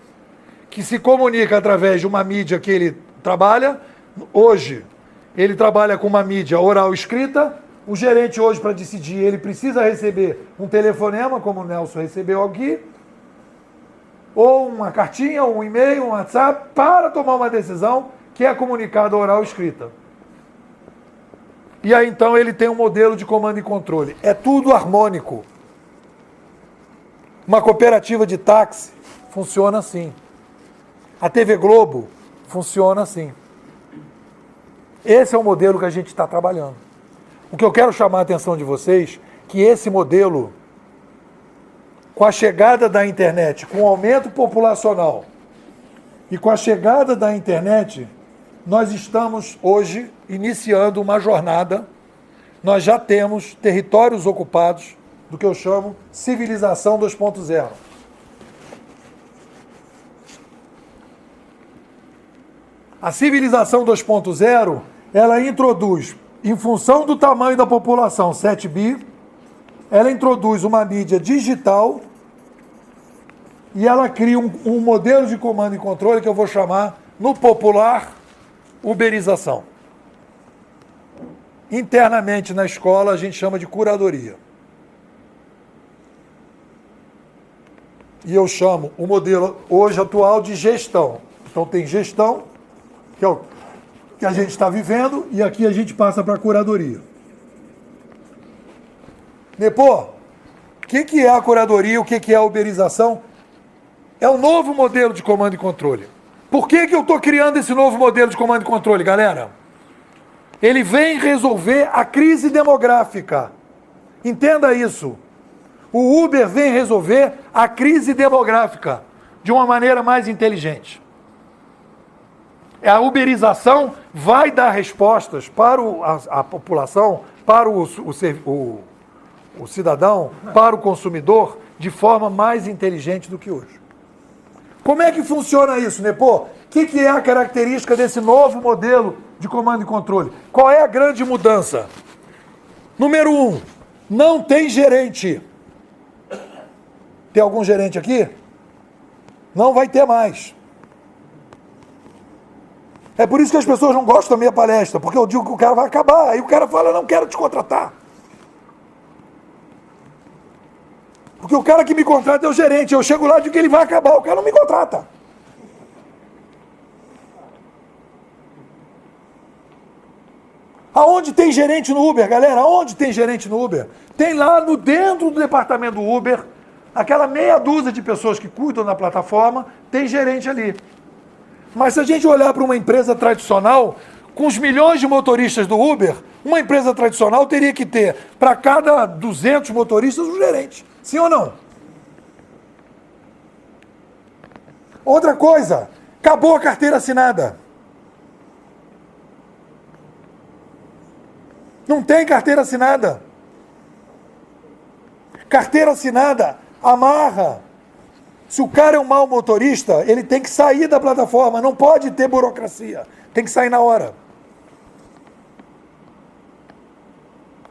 que se comunica através de uma mídia que ele trabalha. Hoje, ele trabalha com uma mídia oral escrita. O gerente hoje, para decidir, ele precisa receber um telefonema, como o Nelson recebeu aqui, ou uma cartinha, ou um e-mail, um WhatsApp, para tomar uma decisão que é comunicada oral escrita. E aí, então, ele tem um modelo de comando e controle. É tudo harmônico. Uma cooperativa de táxi funciona assim. A TV Globo funciona assim. Esse é o modelo que a gente está trabalhando. O que eu quero chamar a atenção de vocês, que esse modelo, com a chegada da internet, com o aumento populacional e com a chegada da internet, nós estamos hoje iniciando uma jornada. Nós já temos territórios ocupados do que eu chamo civilização 2.0. A civilização 2.0, ela introduz, em função do tamanho da população, 7 bi, ela introduz uma mídia digital e ela cria um modelo de comando e controle que eu vou chamar, no popular, uberização. Internamente na escola a gente chama de curadoria. E eu chamo o modelo hoje atual de gestão. Então tem gestão, que é o que a gente está vivendo, e aqui a gente passa para a curadoria. Nepô, o que é a curadoria, o que é a uberização? É um novo modelo de comando e controle. Por que eu estou criando esse novo modelo de comando e controle, galera? Ele vem resolver a crise demográfica. Entenda isso. O Uber vem resolver a crise demográfica de uma maneira mais inteligente. A uberização vai dar respostas para a população, para o cidadão, para o consumidor, de forma mais inteligente do que hoje. Como é que funciona isso, Nepô? O que é a característica desse novo modelo de comando e controle? Qual é a grande mudança? Número 1, não tem gerente. Tem algum gerente aqui? Não vai ter mais. É por isso que as pessoas não gostam da minha palestra, porque eu digo que o cara vai acabar, aí o cara fala, não quero te contratar. Porque o cara que me contrata é o gerente, eu chego lá e digo que ele vai acabar, o cara não me contrata. Aonde tem gerente no Uber, galera? Aonde tem gerente no Uber? Tem lá dentro do departamento do Uber, aquela meia dúzia de pessoas que cuidam da plataforma, tem gerente ali. Mas se a gente olhar para uma empresa tradicional, com os milhões de motoristas do Uber, uma empresa tradicional teria que ter, para cada 200 motoristas, um gerente. Sim ou não? Outra coisa, acabou a carteira assinada. Não tem carteira assinada. Carteira assinada amarra. Se o cara é um mau motorista, ele tem que sair da plataforma, não pode ter burocracia, tem que sair na hora.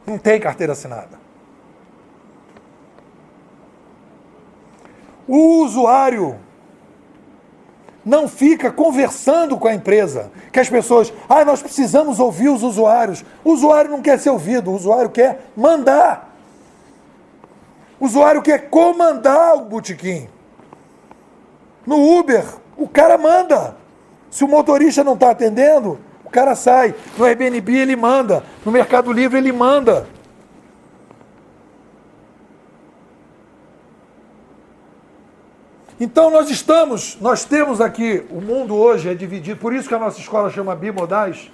Não tem carteira assinada. O usuário não fica conversando com a empresa, que as pessoas, nós precisamos ouvir os usuários. O usuário não quer ser ouvido, o usuário quer mandar. O usuário quer comandar o botequim. No Uber, o cara manda. Se o motorista não está atendendo, o cara sai. No Airbnb ele manda. No Mercado Livre ele manda. Então nós temos aqui, o mundo hoje é dividido, por isso que a nossa escola chama bimodais.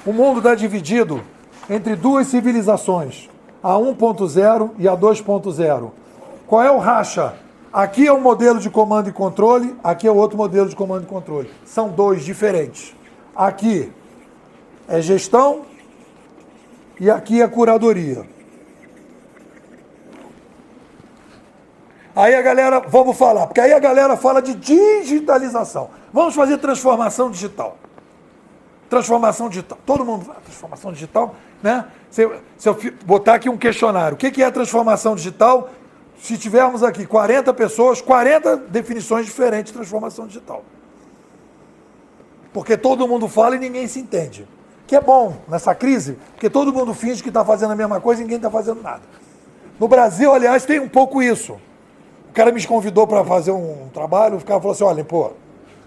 O mundo está dividido entre duas civilizações, a 1.0 e a 2.0. Qual é o racha? Aqui é um modelo de comando e controle, aqui é outro modelo de comando e controle. São dois diferentes. Aqui é gestão e aqui é curadoria. Aí a galera, vamos falar, porque aí a galera fala de digitalização. Vamos fazer transformação digital. Transformação digital. Todo mundo fala transformação digital, né? Se eu botar aqui um questionário, o que é transformação digital? Se tivermos aqui 40 pessoas, 40 definições diferentes de transformação digital. Porque todo mundo fala e ninguém se entende. Que é bom nessa crise, porque todo mundo finge que está fazendo a mesma coisa e ninguém está fazendo nada. No Brasil, aliás, tem um pouco isso. O cara me convidou para fazer um trabalho, o cara falou assim, olha, pô,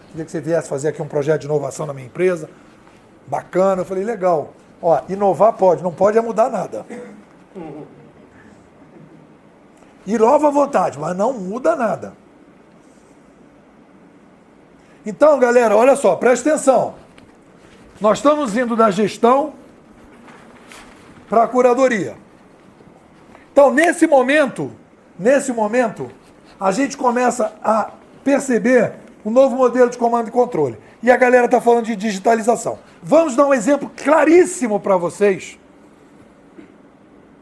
queria que você viesse fazer aqui um projeto de inovação na minha empresa. Bacana. Eu falei, legal. Ó, inovar pode, não pode é mudar nada. Inova à vontade, mas não muda nada. Então, galera, olha só, presta atenção. Nós estamos indo da gestão para a curadoria. Então, nesse momento, a gente começa a perceber um novo modelo de comando e controle. E a galera está falando de digitalização. Vamos dar um exemplo claríssimo para vocês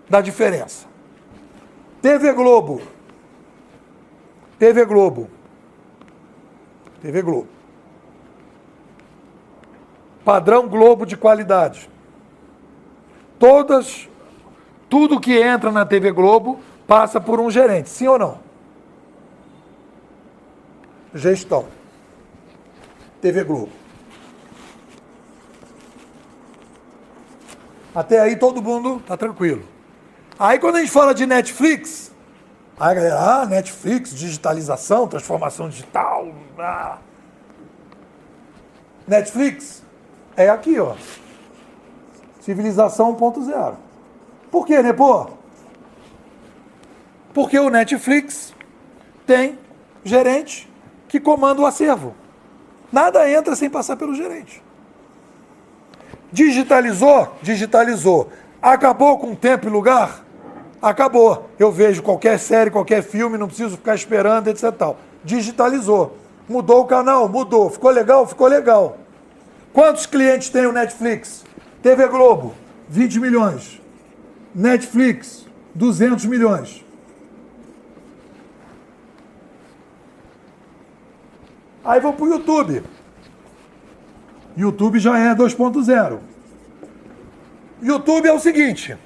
da diferença. TV Globo. Padrão Globo de qualidade. Tudo que entra na TV Globo passa por um gerente, sim ou não? Gestão. TV Globo. Até aí todo mundo tá tranquilo. Aí quando a gente fala de Netflix, aí a galera, Netflix, digitalização, transformação digital. Netflix é aqui, ó. Civilização 1.0. Por quê, Nepô? Porque o Netflix tem gerente que comanda o acervo. Nada entra sem passar pelo gerente. Digitalizou. Acabou com tempo e lugar? Acabou. Eu vejo qualquer série, qualquer filme, não preciso ficar esperando, etc. Tal. Digitalizou. Mudou o canal? Mudou. Ficou legal? Ficou legal. Quantos clientes tem o Netflix? TV Globo, 20 milhões. Netflix, 200 milhões. Aí vou para o YouTube. YouTube já é 2.0. YouTube é o seguinte,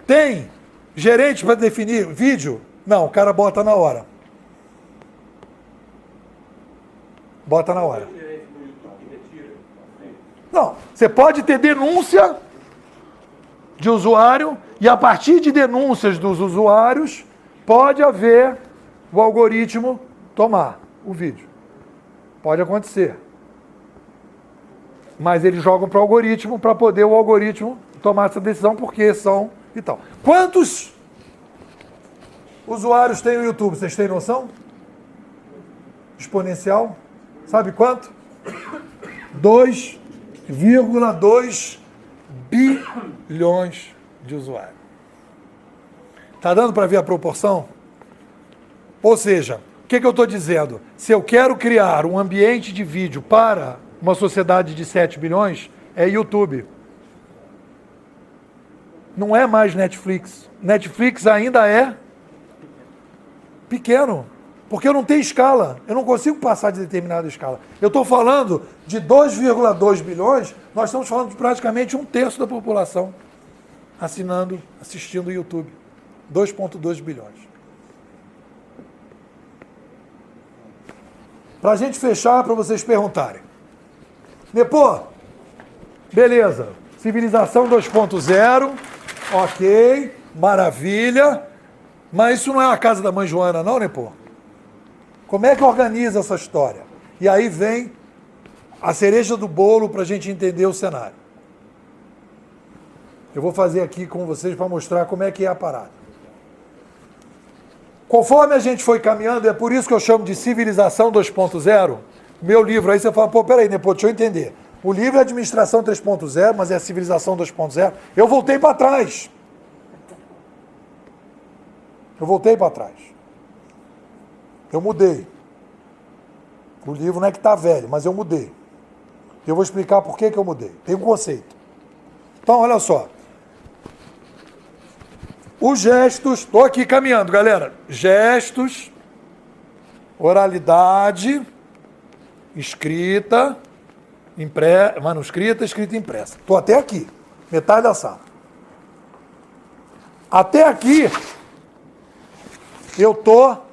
tem gerente para definir vídeo? Não, o cara bota na hora. Bota na hora. Não, você pode ter denúncia de usuário e a partir de denúncias dos usuários pode haver o algoritmo tomar o vídeo. Pode acontecer. Mas eles jogam para o algoritmo para poder o algoritmo tomar essa decisão porque são e tal. Quantos usuários tem o YouTube? Vocês têm noção? Exponencial? Sabe quanto? 2,2 bilhões de usuários. Está dando para ver a proporção? Ou seja, o que eu estou dizendo? Se eu quero criar um ambiente de vídeo para uma sociedade de 7 bilhões, é YouTube. Não é mais Netflix. Netflix ainda é pequeno, porque eu não tenho escala. Eu não consigo passar de determinada escala. Eu estou falando de 2,2 bilhões, nós estamos falando de praticamente 1/3 da população assistindo o YouTube. 2,2 bilhões. Para a gente fechar, para vocês perguntarem. Nepô, beleza, civilização 2.0, ok, maravilha, mas isso não é a casa da mãe Joana não, Nepô? Como é que organiza essa história? E aí vem a cereja do bolo para a gente entender o cenário. Eu vou fazer aqui com vocês para mostrar como é que é a parada. Conforme a gente foi caminhando, é por isso que eu chamo de Civilização 2.0, meu livro, aí você fala, pô, peraí, né, pô, deixa eu entender. O livro é Administração 3.0, mas é a Civilização 2.0. Eu voltei para trás. Eu mudei. O livro não é que está velho, mas eu mudei. Eu vou explicar por que eu mudei. Tem um conceito. Então, olha só. Os gestos, estou aqui caminhando, galera. Gestos, oralidade, escrita, manuscrita, escrita e impressa. Estou até aqui, metade da sala. Até aqui, eu estou,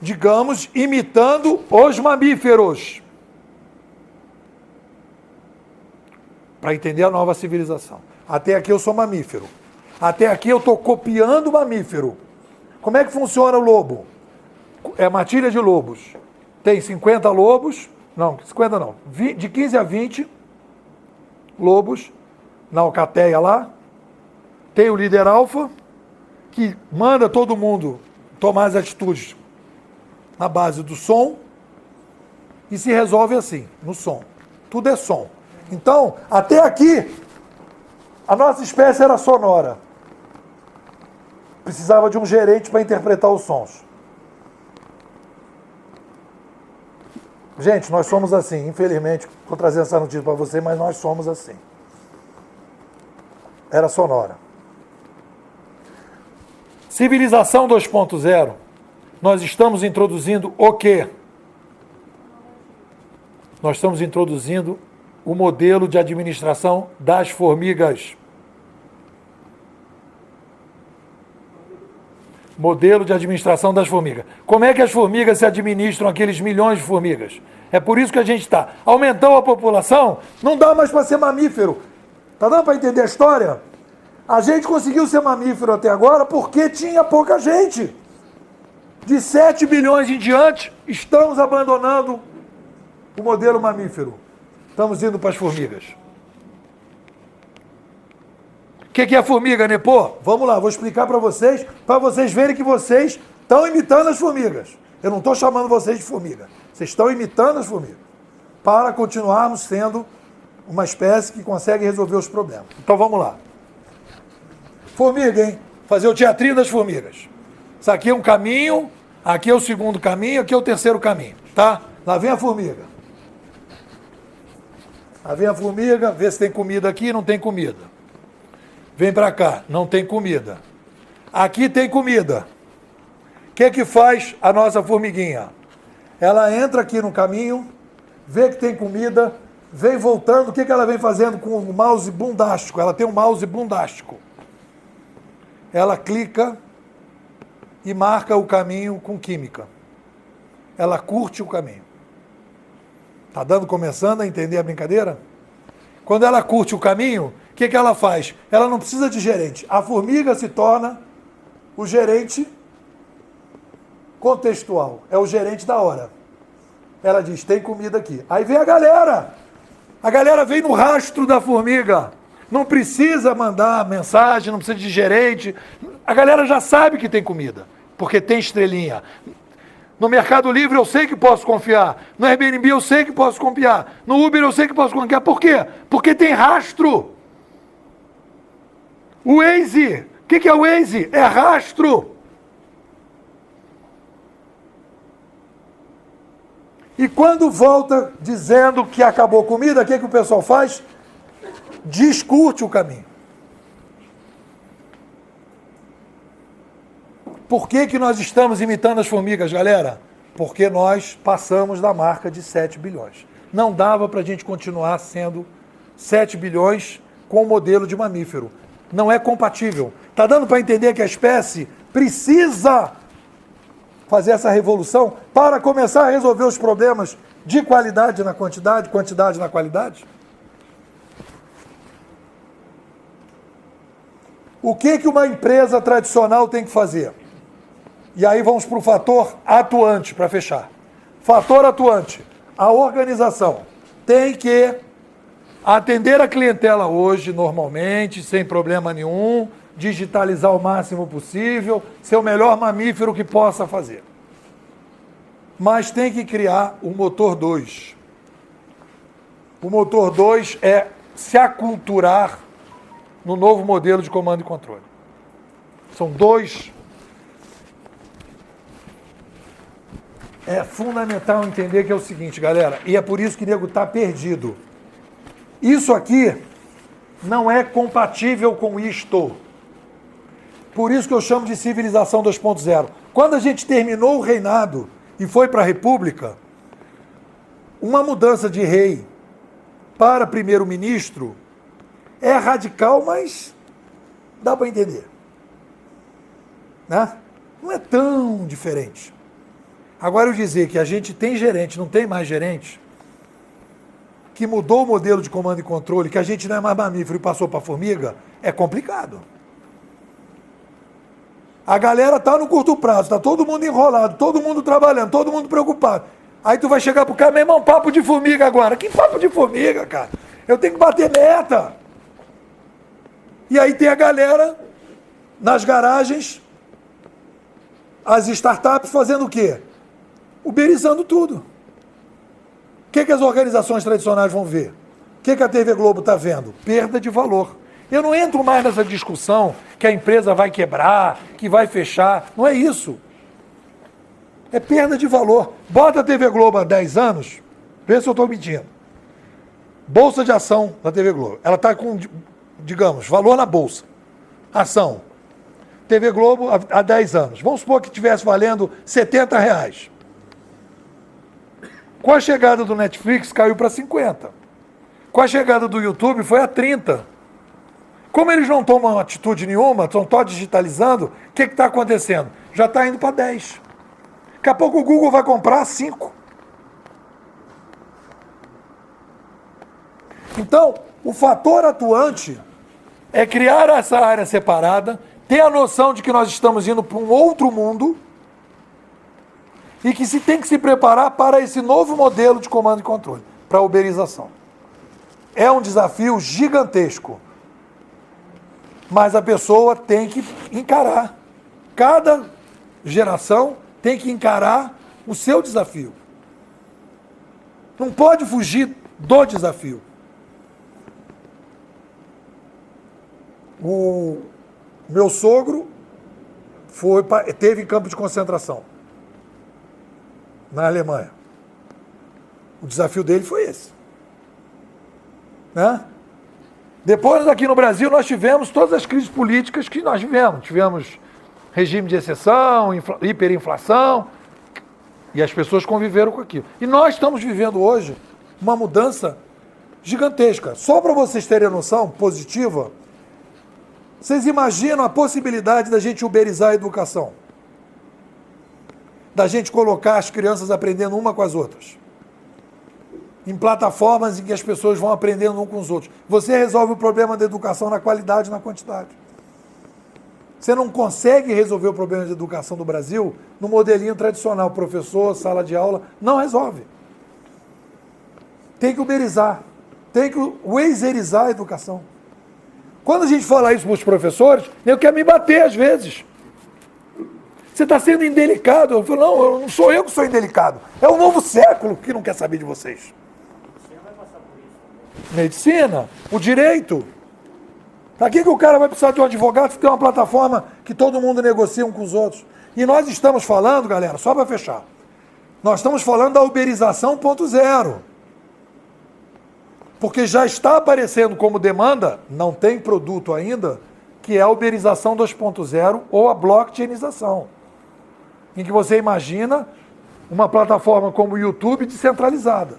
digamos, imitando os mamíferos. Para entender a nova civilização. Até aqui eu sou mamífero. Até aqui eu estou copiando o mamífero. Como é que funciona o lobo? É matilha de lobos. Tem 50 lobos, não, 50 não, de 15 a 20 lobos na alcateia lá. Tem o líder alfa, que manda todo mundo tomar as atitudes na base do som e se resolve assim, no som. Tudo é som. Então, até aqui, a nossa espécie era sonora. Precisava de um gerente para interpretar os sons. Gente, nós somos assim, infelizmente, estou trazendo essa notícia para você, mas nós somos assim. Era sonora. Civilização 2.0, nós estamos introduzindo o quê? Nós estamos introduzindo o modelo de administração das formigas. Modelo de administração das formigas. Como é que as formigas se administram, aqueles milhões de formigas? É por isso que a gente está. Aumentou a população, não dá mais para ser mamífero. Está dando para entender a história? A gente conseguiu ser mamífero até agora porque tinha pouca gente. De 7 bilhões em diante, estamos abandonando o modelo mamífero. Estamos indo para as formigas. O que é a formiga, Nepô? Vamos lá, vou explicar para vocês verem que vocês estão imitando as formigas. Eu não estou chamando vocês de formiga. Vocês estão imitando as formigas. Para continuarmos sendo uma espécie que consegue resolver os problemas. Então vamos lá. Formiga, hein? Fazer o teatrinho das formigas. Isso aqui é um caminho, aqui é o segundo caminho, aqui é o terceiro caminho, tá? Lá vem a formiga. Lá vem a formiga, vê se tem comida aqui, não tem comida. Vem para cá, não tem comida. Aqui tem comida. O que faz a nossa formiguinha? Ela entra aqui no caminho, vê que tem comida, vem voltando. O que ela vem fazendo com o mouse bundástico? Ela tem um mouse bundástico. Ela clica e marca o caminho com química. Ela curte o caminho. Está começando a entender a brincadeira? Quando ela curte o caminho, o que ela faz? Ela não precisa de gerente. A formiga se torna o gerente contextual. É o gerente da hora. Ela diz, tem comida aqui. Aí vem a galera. A galera vem no rastro da formiga. Não precisa mandar mensagem, não precisa de gerente. A galera já sabe que tem comida, porque tem estrelinha. No Mercado Livre eu sei que posso confiar. No Airbnb eu sei que posso confiar. No Uber eu sei que posso confiar. Por quê? Porque tem rastro. O Waze. O que é o Waze? É rastro. E quando volta dizendo que acabou a comida, o que o pessoal faz? Discute o caminho. Por que nós estamos imitando as formigas, galera? Porque nós passamos da marca de 7 bilhões. Não dava para a gente continuar sendo 7 bilhões com o modelo de mamífero. Não é compatível. Está dando para entender que a espécie precisa fazer essa revolução para começar a resolver os problemas de qualidade na quantidade, quantidade na qualidade? O que uma empresa tradicional tem que fazer? E aí vamos para o fator atuante, para fechar. Fator atuante. A organização tem que atender a clientela hoje, normalmente, sem problema nenhum, digitalizar o máximo possível, ser o melhor mamífero que possa fazer. Mas tem que criar o motor 2. O motor 2 é se aculturar no novo modelo de comando e controle. São dois. É fundamental entender que é o seguinte, galera, e é por isso que o nego está perdido. Isso aqui não é compatível com isto. Por isso que eu chamo de civilização 2.0. Quando a gente terminou o reinado e foi para a república, uma mudança de rei para primeiro-ministro é radical, mas dá para entender. Né? Não é tão diferente. Agora, eu dizer que a gente tem gerente, não tem mais gerente, que mudou o modelo de comando e controle, que a gente não é mais mamífero e passou para formiga, é complicado. A galera está no curto prazo, está todo mundo enrolado, todo mundo trabalhando, todo mundo preocupado. Aí tu vai chegar pro cara, meu irmão, papo de formiga agora. Que papo de formiga, cara? Eu tenho que bater meta. E aí tem a galera nas garagens, as startups fazendo o quê? Uberizando tudo. O que as organizações tradicionais vão ver? O que a TV Globo está vendo? Perda de valor. Eu não entro mais nessa discussão que a empresa vai quebrar, que vai fechar. Não é isso. É perda de valor. Bota a TV Globo há 10 anos, vê se eu estou mentindo. Bolsa de ação da TV Globo. Ela está com, digamos, valor na bolsa. Ação. TV Globo há 10 anos. Vamos supor que estivesse valendo R$70. Com a chegada do Netflix, caiu para 50. Com a chegada do YouTube, foi a 30. Como eles não tomam atitude nenhuma, estão só digitalizando, o que está acontecendo? Já está indo para 10. Daqui a pouco o Google vai comprar 5. Então, o fator atuante é criar essa área separada, ter a noção de que nós estamos indo para um outro mundo e que se tem que se preparar para esse novo modelo de comando e controle, para a uberização. É um desafio gigantesco, mas a pessoa tem que encarar. Cada geração tem que encarar o seu desafio. Não pode fugir do desafio. O meu sogro teve campo de concentração na Alemanha. O desafio dele foi esse. Né? Depois, aqui no Brasil, nós tivemos todas as crises políticas que nós tivemos. Tivemos regime de exceção, hiperinflação, e as pessoas conviveram com aquilo. E nós estamos vivendo hoje uma mudança gigantesca. Só para vocês terem a noção positiva, vocês imaginam a possibilidade da gente uberizar a educação? Da gente colocar as crianças aprendendo uma com as outras? Em plataformas em que as pessoas vão aprendendo um com os outros. Você resolve o problema da educação na qualidade e na quantidade. Você não consegue resolver o problema de educação do Brasil no modelinho tradicional, professor, sala de aula, não resolve. Tem que uberizar, tem que wazerizar a educação. Quando a gente fala isso para os professores, eu quero me bater às vezes. Você está sendo indelicado. Eu falo, não sou eu que sou indelicado. É o novo século que não quer saber de vocês. Medicina, o direito. Para que o cara vai precisar de um advogado se tem uma plataforma que todo mundo negocia um com os outros? E nós estamos falando, galera, só para fechar, nós estamos falando da uberização 1.0. Porque já está aparecendo como demanda, não tem produto ainda, que é a uberização 2.0 ou a blockchainização. Em que você imagina uma plataforma como o YouTube descentralizada.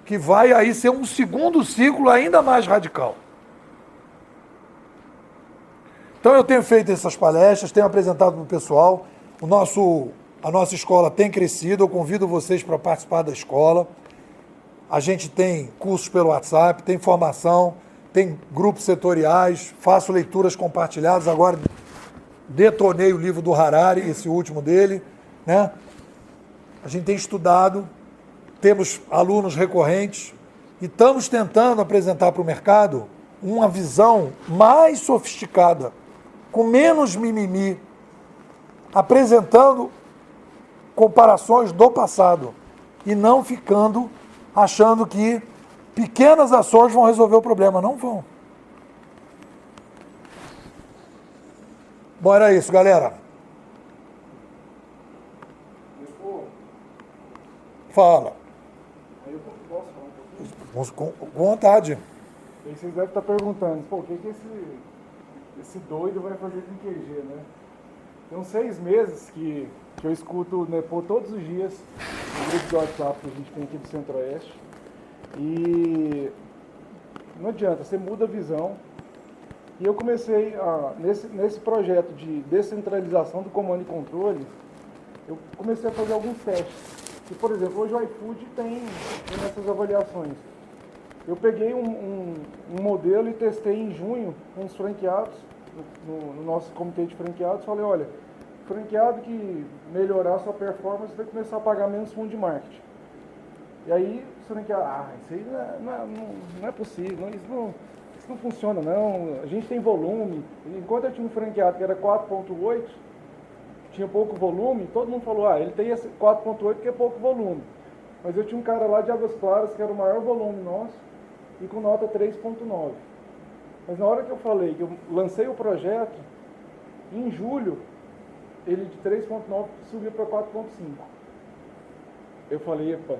Que vai aí ser um segundo ciclo ainda mais radical. Então eu tenho feito essas palestras, tenho apresentado para o pessoal, a nossa escola tem crescido, eu convido vocês para participar da escola. A gente tem cursos pelo WhatsApp, tem formação, tem grupos setoriais, faço leituras compartilhadas, agora detonei o livro do Harari, esse último dele, né? A gente tem estudado, temos alunos recorrentes e estamos tentando apresentar para o mercado uma visão mais sofisticada, com menos mimimi, apresentando comparações do passado e não ficando achando que pequenas ações vão resolver o problema. Não vão. Bom, era isso, galera. Fala. Aí eu posso falar um pouquinho? Com vontade. Aí vocês devem estar perguntando, pô, o que esse doido vai fazer com QG, né? Tem uns 6 meses que eu escuto o Nepô todos os dias no grupo de WhatsApp que a gente tem aqui do Centro-Oeste. E não adianta, você muda a visão. E eu comecei, nesse projeto de descentralização do comando e controle, eu comecei a fazer alguns testes. E, por exemplo, hoje o iFood tem essas avaliações. Eu peguei um modelo e testei em junho com os franqueados, no nosso comitê de franqueados, falei, olha, franqueado que melhorar a sua performance vai começar a pagar menos fundo de marketing. E aí, o franqueado, isso aí não é possível, isso não funciona não, a gente tem volume. Enquanto eu tinha um franqueado que era 4.8, tinha pouco volume, todo mundo falou, ele tem esse 4.8 que é pouco volume. Mas eu tinha um cara lá de Águas Claras que era o maior volume nosso e com nota 3.9. Mas na hora que eu falei, que eu lancei o projeto, em julho, ele de 3.9 subiu para 4.5. Eu falei, epa,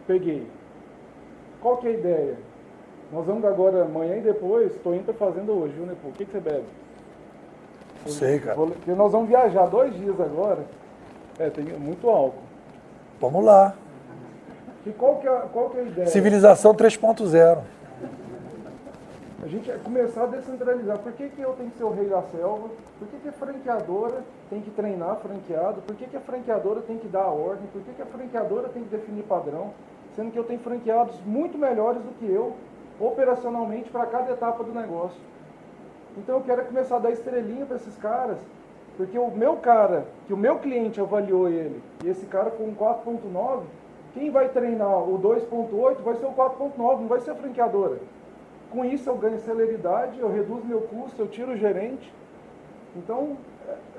peguei. Qual que é a ideia? Nós vamos agora, amanhã e depois, estou indo para fazenda hoje, viu, Nepô? O que você bebe? Sei, cara. Porque nós vamos viajar 2 dias agora. Tem muito álcool. Vamos lá. E qual que é a ideia? Civilização 3.0. A gente é começar a descentralizar. Por que eu tenho que ser o rei da selva? Por que a franqueadora tem que treinar franqueado? Por que a franqueadora tem que dar a ordem? Por que a franqueadora tem que definir padrão? Sendo que eu tenho franqueados muito melhores do que eu, operacionalmente, para cada etapa do negócio. Então eu quero começar a dar estrelinha para esses caras, porque o meu cara, que o meu cliente avaliou ele, e esse cara com um 4.9, quem vai treinar o 2.8 vai ser o 4.9, não vai ser a franqueadora. Com isso eu ganho celeridade, eu reduzo meu custo, eu tiro o gerente. Então,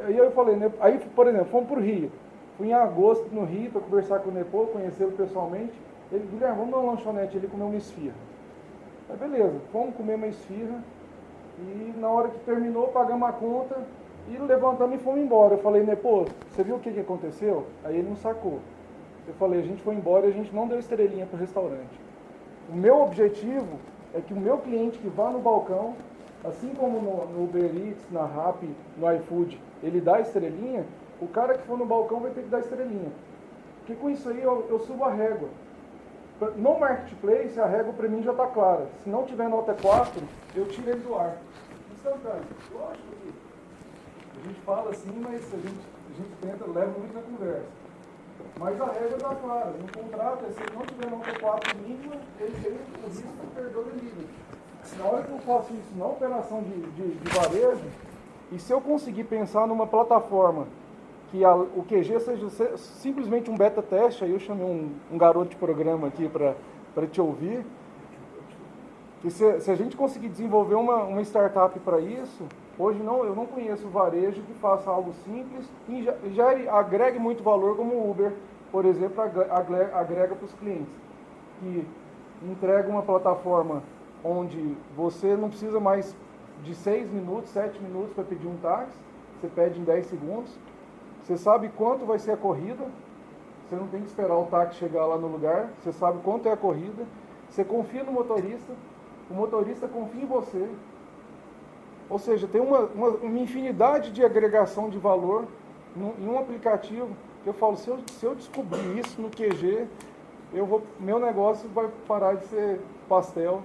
aí eu falei, aí por exemplo, fomos para o Rio. Fui em agosto no Rio para conversar com o Nepô, conhecê-lo pessoalmente. Ele, Guilherme, vamos numa lanchonete ali comer uma esfirra. Aí beleza, fomos comer uma esfirra. E na hora que terminou, pagamos a conta e levantamos e fomos embora. Eu falei, Nepô, você viu o que aconteceu? Aí ele não sacou. Eu falei, a gente foi embora e a gente não deu estrelinha para o restaurante. O meu objetivo é que o meu cliente que vá no balcão, assim como no Uber Eats, na Rappi, no iFood, ele dá estrelinha, o cara que for no balcão vai ter que dar estrelinha. Porque com isso aí eu subo a régua. No Marketplace, a régua para mim já está clara. Se não tiver nota 4, eu tiro ele do ar. Instantâneo. Lógico que a gente fala assim, mas a gente tenta, leva muito na conversa. Mas a regra está clara. No contrato, se ele não tiver nota 4 mínima, ele tem o risco de perder o livre. Na hora que eu faço isso na operação de varejo, e se eu conseguir pensar numa plataforma que o QG seja simplesmente um beta teste, aí eu chamei um garoto de programa aqui para te ouvir. E se a gente conseguir desenvolver uma startup para isso, hoje eu não conheço varejo que faça algo simples e já agregue muito valor, como o Uber, por exemplo, agrega para os clientes. Que entrega uma plataforma onde você não precisa mais de 6 minutos, 7 minutos para pedir um táxi, você pede em 10 segundos. Você sabe quanto vai ser a corrida, você não tem que esperar o táxi chegar lá no lugar, você sabe quanto é a corrida, você confia no motorista, o motorista confia em você. Ou seja, tem uma infinidade de agregação de valor em um aplicativo que eu falo, se eu descobrir isso no QG, meu negócio vai parar de ser pastel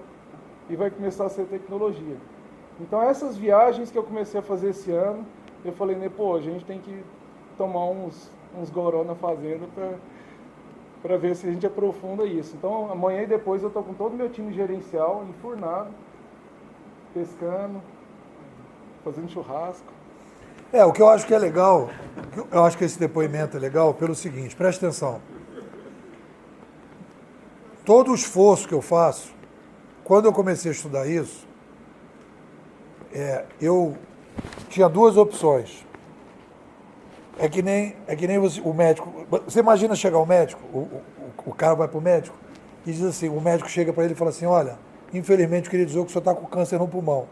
e vai começar a ser tecnologia. Então essas viagens que eu comecei a fazer esse ano, eu falei, pô, a gente tem que tomar uns goró na fazenda para ver se a gente aprofunda isso. Então, amanhã e depois eu estou com todo o meu time gerencial enfurnado, pescando, fazendo churrasco. O que eu acho que é legal, eu acho que esse depoimento é legal pelo seguinte, presta atenção. Todo o esforço que eu faço, quando eu comecei a estudar isso, eu tinha duas opções. É que nem você, o médico. Você imagina chegar ao médico, o cara vai para o médico e diz assim, o médico chega para ele e fala assim, olha, infelizmente eu queria dizer que o senhor está com câncer no pulmão.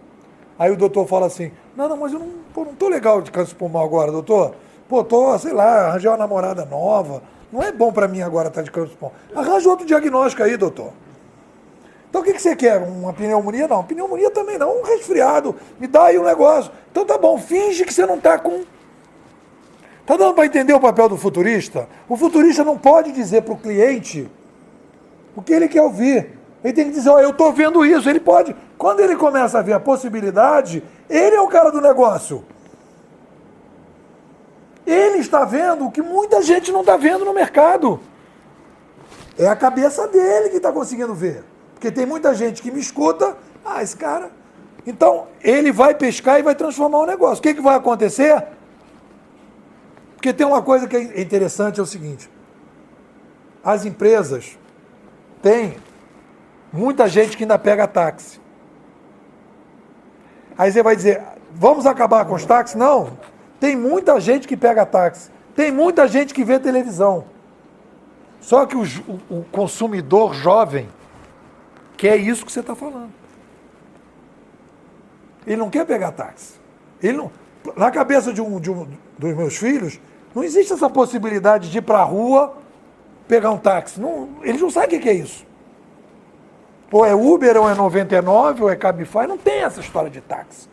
Aí o doutor fala assim, não, mas eu não tô legal de câncer de pulmão agora, doutor. Pô, sei lá, arranjei uma namorada nova. Não é bom para mim agora estar de câncer de pulmão. Arranja outro diagnóstico aí, doutor. Então o que você quer? Uma pneumonia? Não, pneumonia também não, um resfriado. Me dá aí um negócio. Então tá bom, finge que você não está com... Está dando para entender o papel do futurista? O futurista não pode dizer para o cliente o que ele quer ouvir. Ele tem que dizer, eu estou vendo isso. Ele pode. Quando ele começa a ver a possibilidade, ele é o cara do negócio. Ele está vendo o que muita gente não está vendo no mercado. É a cabeça dele que está conseguindo ver. Porque tem muita gente que me escuta, esse cara... Então, ele vai pescar e vai transformar o negócio. O que vai acontecer? Porque tem uma coisa que é interessante, é o seguinte, as empresas têm muita gente que ainda pega táxi. Aí você vai dizer, vamos acabar com os táxis? Não, tem muita gente que pega táxi, tem muita gente que vê televisão. Só que o consumidor jovem quer isso que você está falando. Ele não quer pegar táxi. Ele não... Na cabeça dos meus filhos, não existe essa possibilidade de ir para a rua pegar um táxi. Não, eles não sabem o que é isso. Ou é Uber, ou é 99, ou é Cabify. Não tem essa história de táxi.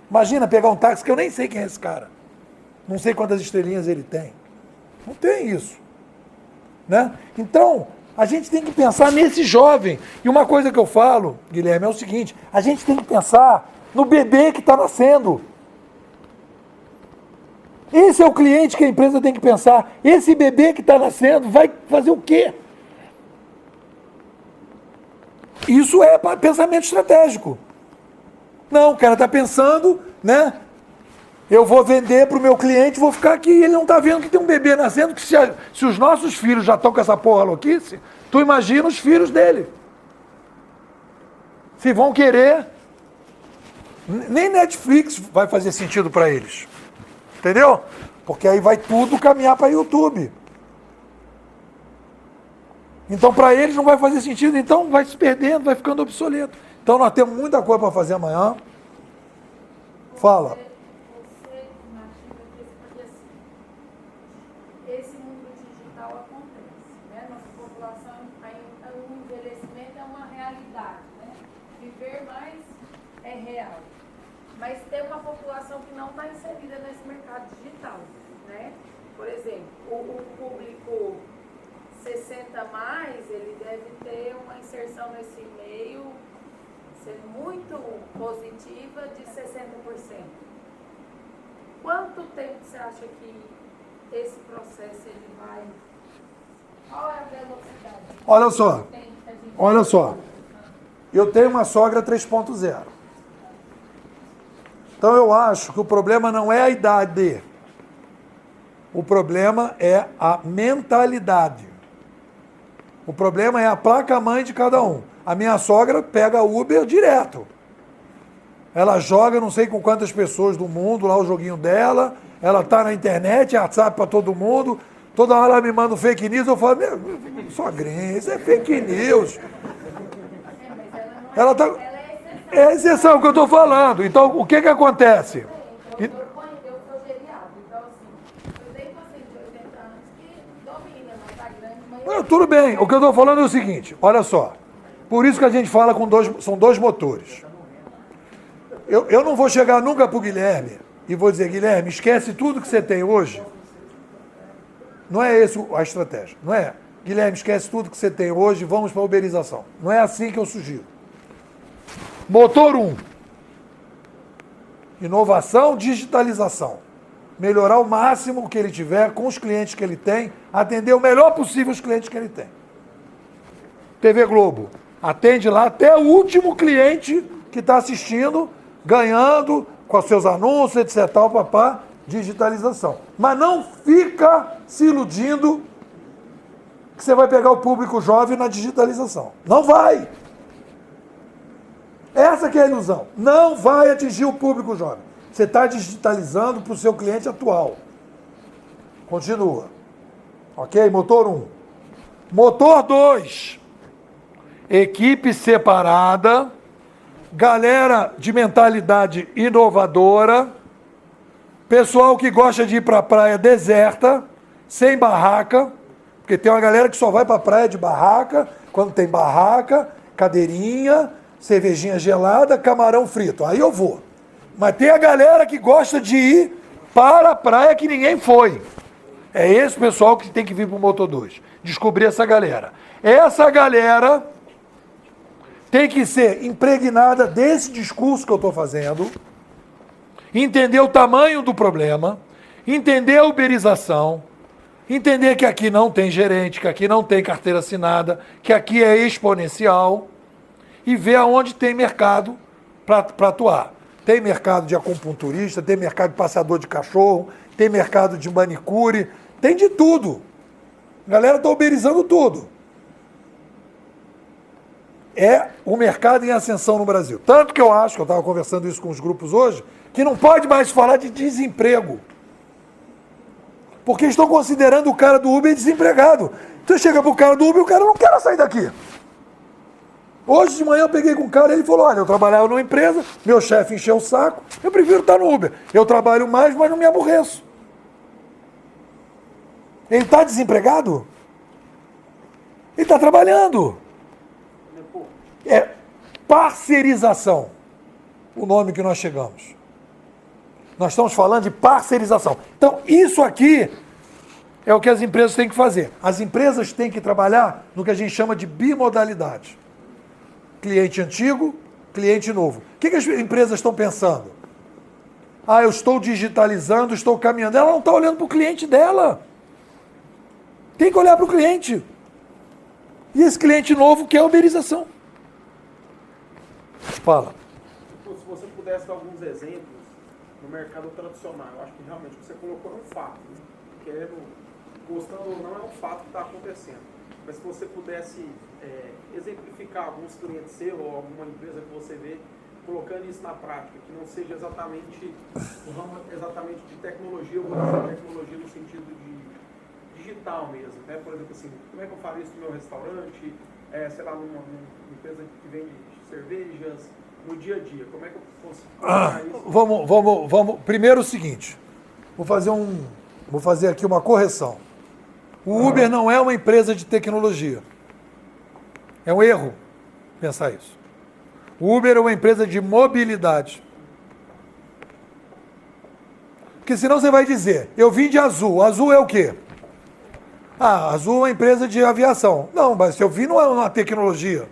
Imagina pegar um táxi que eu nem sei quem é esse cara. Não sei quantas estrelinhas ele tem. Não tem isso. Né? Então, a gente tem que pensar nesse jovem. E uma coisa que eu falo, Guilherme, é o seguinte, a gente tem que pensar no bebê que está nascendo. Esse é o cliente que a empresa tem que pensar. Esse bebê que está nascendo vai fazer o quê? Isso é pensamento estratégico. Não, o cara está pensando, né? Eu vou vender para o meu cliente, vou ficar aqui. Ele não está vendo que tem um bebê nascendo, que se os nossos filhos já estão com essa porra louquice, tu imagina os filhos dele. Se vão querer, nem Netflix vai fazer sentido para eles. Entendeu? Porque aí vai tudo caminhar para YouTube. Então, para eles não vai fazer sentido. Então, vai se perdendo, vai ficando obsoleto. Então, nós temos muita coisa para fazer amanhã. Fala. Você imagina que porque assim, esse mundo digital acontece, né? Nossa população, o envelhecimento é uma realidade, né? Viver mais é real. Mas tem uma população que não está inserida nesse mercado digital, né? Por exemplo, o público 60 mais, ele deve ter uma inserção nesse meio ser muito positiva de 60%. Quanto tempo você acha que esse processo ele vai? Qual é a velocidade? Olha só. Eu tenho uma sogra 3.0. Então eu acho que o problema não é a idade. O problema é a mentalidade. O problema é a placa-mãe de cada um. A minha sogra pega Uber direto. Ela joga não sei com quantas pessoas do mundo lá o joguinho dela. Ela tá na internet, WhatsApp para todo mundo. Toda hora ela me manda um fake news. Eu falo, sogrinha, isso é fake news. Ela tá... É a exceção que eu estou falando. Então, o que acontece? Eu sou geriado, então assim, eu tenho paciente de 80 anos que domina, mas tá grande, mas... Tudo bem, o que eu estou falando é o seguinte, olha só. Por isso que a gente fala são dois motores. Eu não vou chegar nunca para o Guilherme e vou dizer, Guilherme, esquece tudo que você tem hoje. Não é essa a estratégia, não é? Guilherme, esquece tudo que você tem hoje, vamos para a uberização. Não é assim que eu sugiro. Motor 1. Inovação, digitalização. Melhorar o máximo que ele tiver com os clientes que ele tem, atender o melhor possível os clientes que ele tem. TV Globo. Atende lá até o último cliente que está assistindo, ganhando com os seus anúncios, etc. Tal, papá, digitalização. Mas não fica se iludindo que você vai pegar o público jovem na digitalização. Não vai. Essa que é a ilusão. Não vai atingir o público jovem. Você está digitalizando para o seu cliente atual. Continua. Ok? Motor 1. Motor 2. Equipe separada. Galera de mentalidade inovadora. Pessoal que gosta de ir para a praia deserta, sem barraca. Porque tem uma galera que só vai para a praia de barraca, quando tem barraca, cadeirinha, cervejinha gelada, camarão frito. Aí eu vou. Mas tem a galera que gosta de ir para a praia que ninguém foi. É esse pessoal que tem que vir para o Motor 2. Descobrir essa galera. Essa galera tem que ser impregnada desse discurso que eu estou fazendo, entender o tamanho do problema, entender a uberização, entender que aqui não tem gerente, que aqui não tem carteira assinada, que aqui é exponencial, e ver aonde tem mercado para atuar. Tem mercado de acupunturista, tem mercado de passeador de cachorro, tem mercado de manicure, tem de tudo. A galera está uberizando tudo. É o mercado em ascensão no Brasil. Tanto que eu acho, que eu estava conversando isso com os grupos hoje, que não pode mais falar de desemprego. Porque estão considerando o cara do Uber desempregado. Então chega para o cara do Uber e o cara não quer sair daqui. Hoje de manhã eu peguei com um cara e ele falou, olha, eu trabalhava numa empresa, meu chefe encheu o saco, eu prefiro estar no Uber. Eu trabalho mais, mas não me aborreço. Ele está desempregado? Ele está trabalhando. É parcerização, o nome que nós chegamos. Nós estamos falando de parcerização. Então, isso aqui é o que as empresas têm que fazer. As empresas têm que trabalhar no que a gente chama de bimodalidade. Cliente antigo, cliente novo. O que as empresas estão pensando? Ah, eu estou digitalizando, estou caminhando. Ela não está olhando para o cliente dela. Tem que olhar para o cliente. E esse cliente novo quer a uberização. Fala. Se você pudesse dar alguns exemplos no mercado tradicional, eu acho que realmente o que você colocou é um fato. Né? Querendo, gostando ou não, é um fato que está acontecendo. Mas se você pudesse exemplificar alguns clientes seus ou alguma empresa que você vê colocando isso na prática, que não seja exatamente o ramo exatamente de tecnologia, ou tecnologia no sentido de digital mesmo. Né? Por exemplo, assim, como é que eu faria isso no meu restaurante, sei lá, numa empresa que vende cervejas, no dia a dia? Como é que eu consigo isso? Vamos. Primeiro o seguinte, vou fazer aqui uma correção. O Uber não é uma empresa de tecnologia. É um erro pensar isso. O Uber é uma empresa de mobilidade. Porque senão você vai dizer, eu vim de Azul. Azul é o quê? Ah, Azul é uma empresa de aviação. Não, mas se eu vim não é uma tecnologia.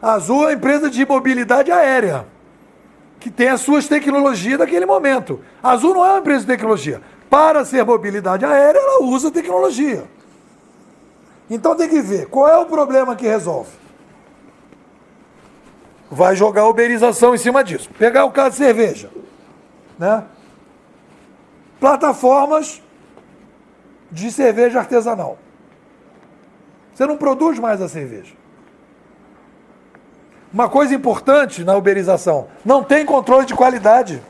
A Azul é uma empresa de mobilidade aérea, que tem as suas tecnologias daquele momento. A Azul não é uma empresa de tecnologia. Para ser mobilidade aérea, ela usa tecnologia. Então tem que ver qual é o problema que resolve. Vai jogar a uberização em cima disso. Pegar o caso de cerveja. Né? Plataformas de cerveja artesanal. Você não produz mais a cerveja. Uma coisa importante na uberização, não tem controle de qualidade.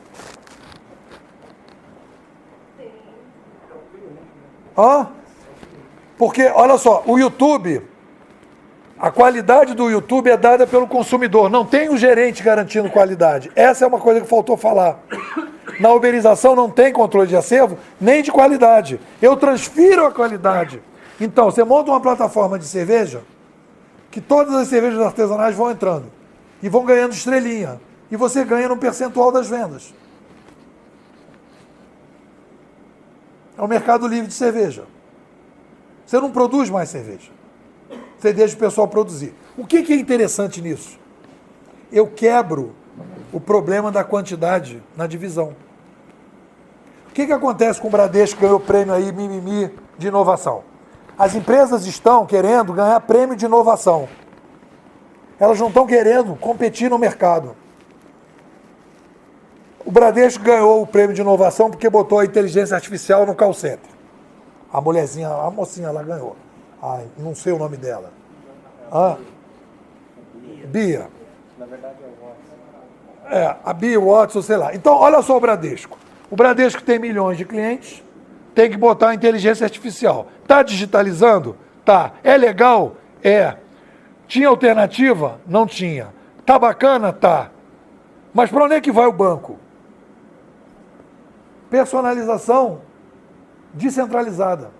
Porque, olha só, o YouTube, a qualidade do YouTube é dada pelo consumidor, não tem um gerente garantindo qualidade. Essa é uma coisa que faltou falar. Na uberização não tem controle de acervo, nem de qualidade. Eu transfiro a qualidade. Então, você monta uma plataforma de cerveja, que todas as cervejas artesanais vão entrando, e vão ganhando estrelinha, e você ganha no percentual das vendas. É o mercado livre de cerveja. Você não produz mais cerveja. Você deixa o pessoal produzir. O que é interessante nisso? Eu quebro o problema da quantidade na divisão. O que acontece com o Bradesco que ganhou o prêmio aí, mimimi, de inovação? As empresas estão querendo ganhar prêmio de inovação. Elas não estão querendo competir no mercado. O Bradesco ganhou o prêmio de inovação porque botou a inteligência artificial no call center. A mulherzinha, a mocinha lá ganhou. Ai, não sei o nome dela. Bia. Na verdade é o Watson. A Bia, o Watson, sei lá. Então, olha só o Bradesco. O Bradesco tem milhões de clientes, tem que botar a inteligência artificial. Está digitalizando? Tá. É legal? É. Tinha alternativa? Não tinha. Tá bacana? Tá. Mas para onde é que vai o banco? Personalização descentralizada.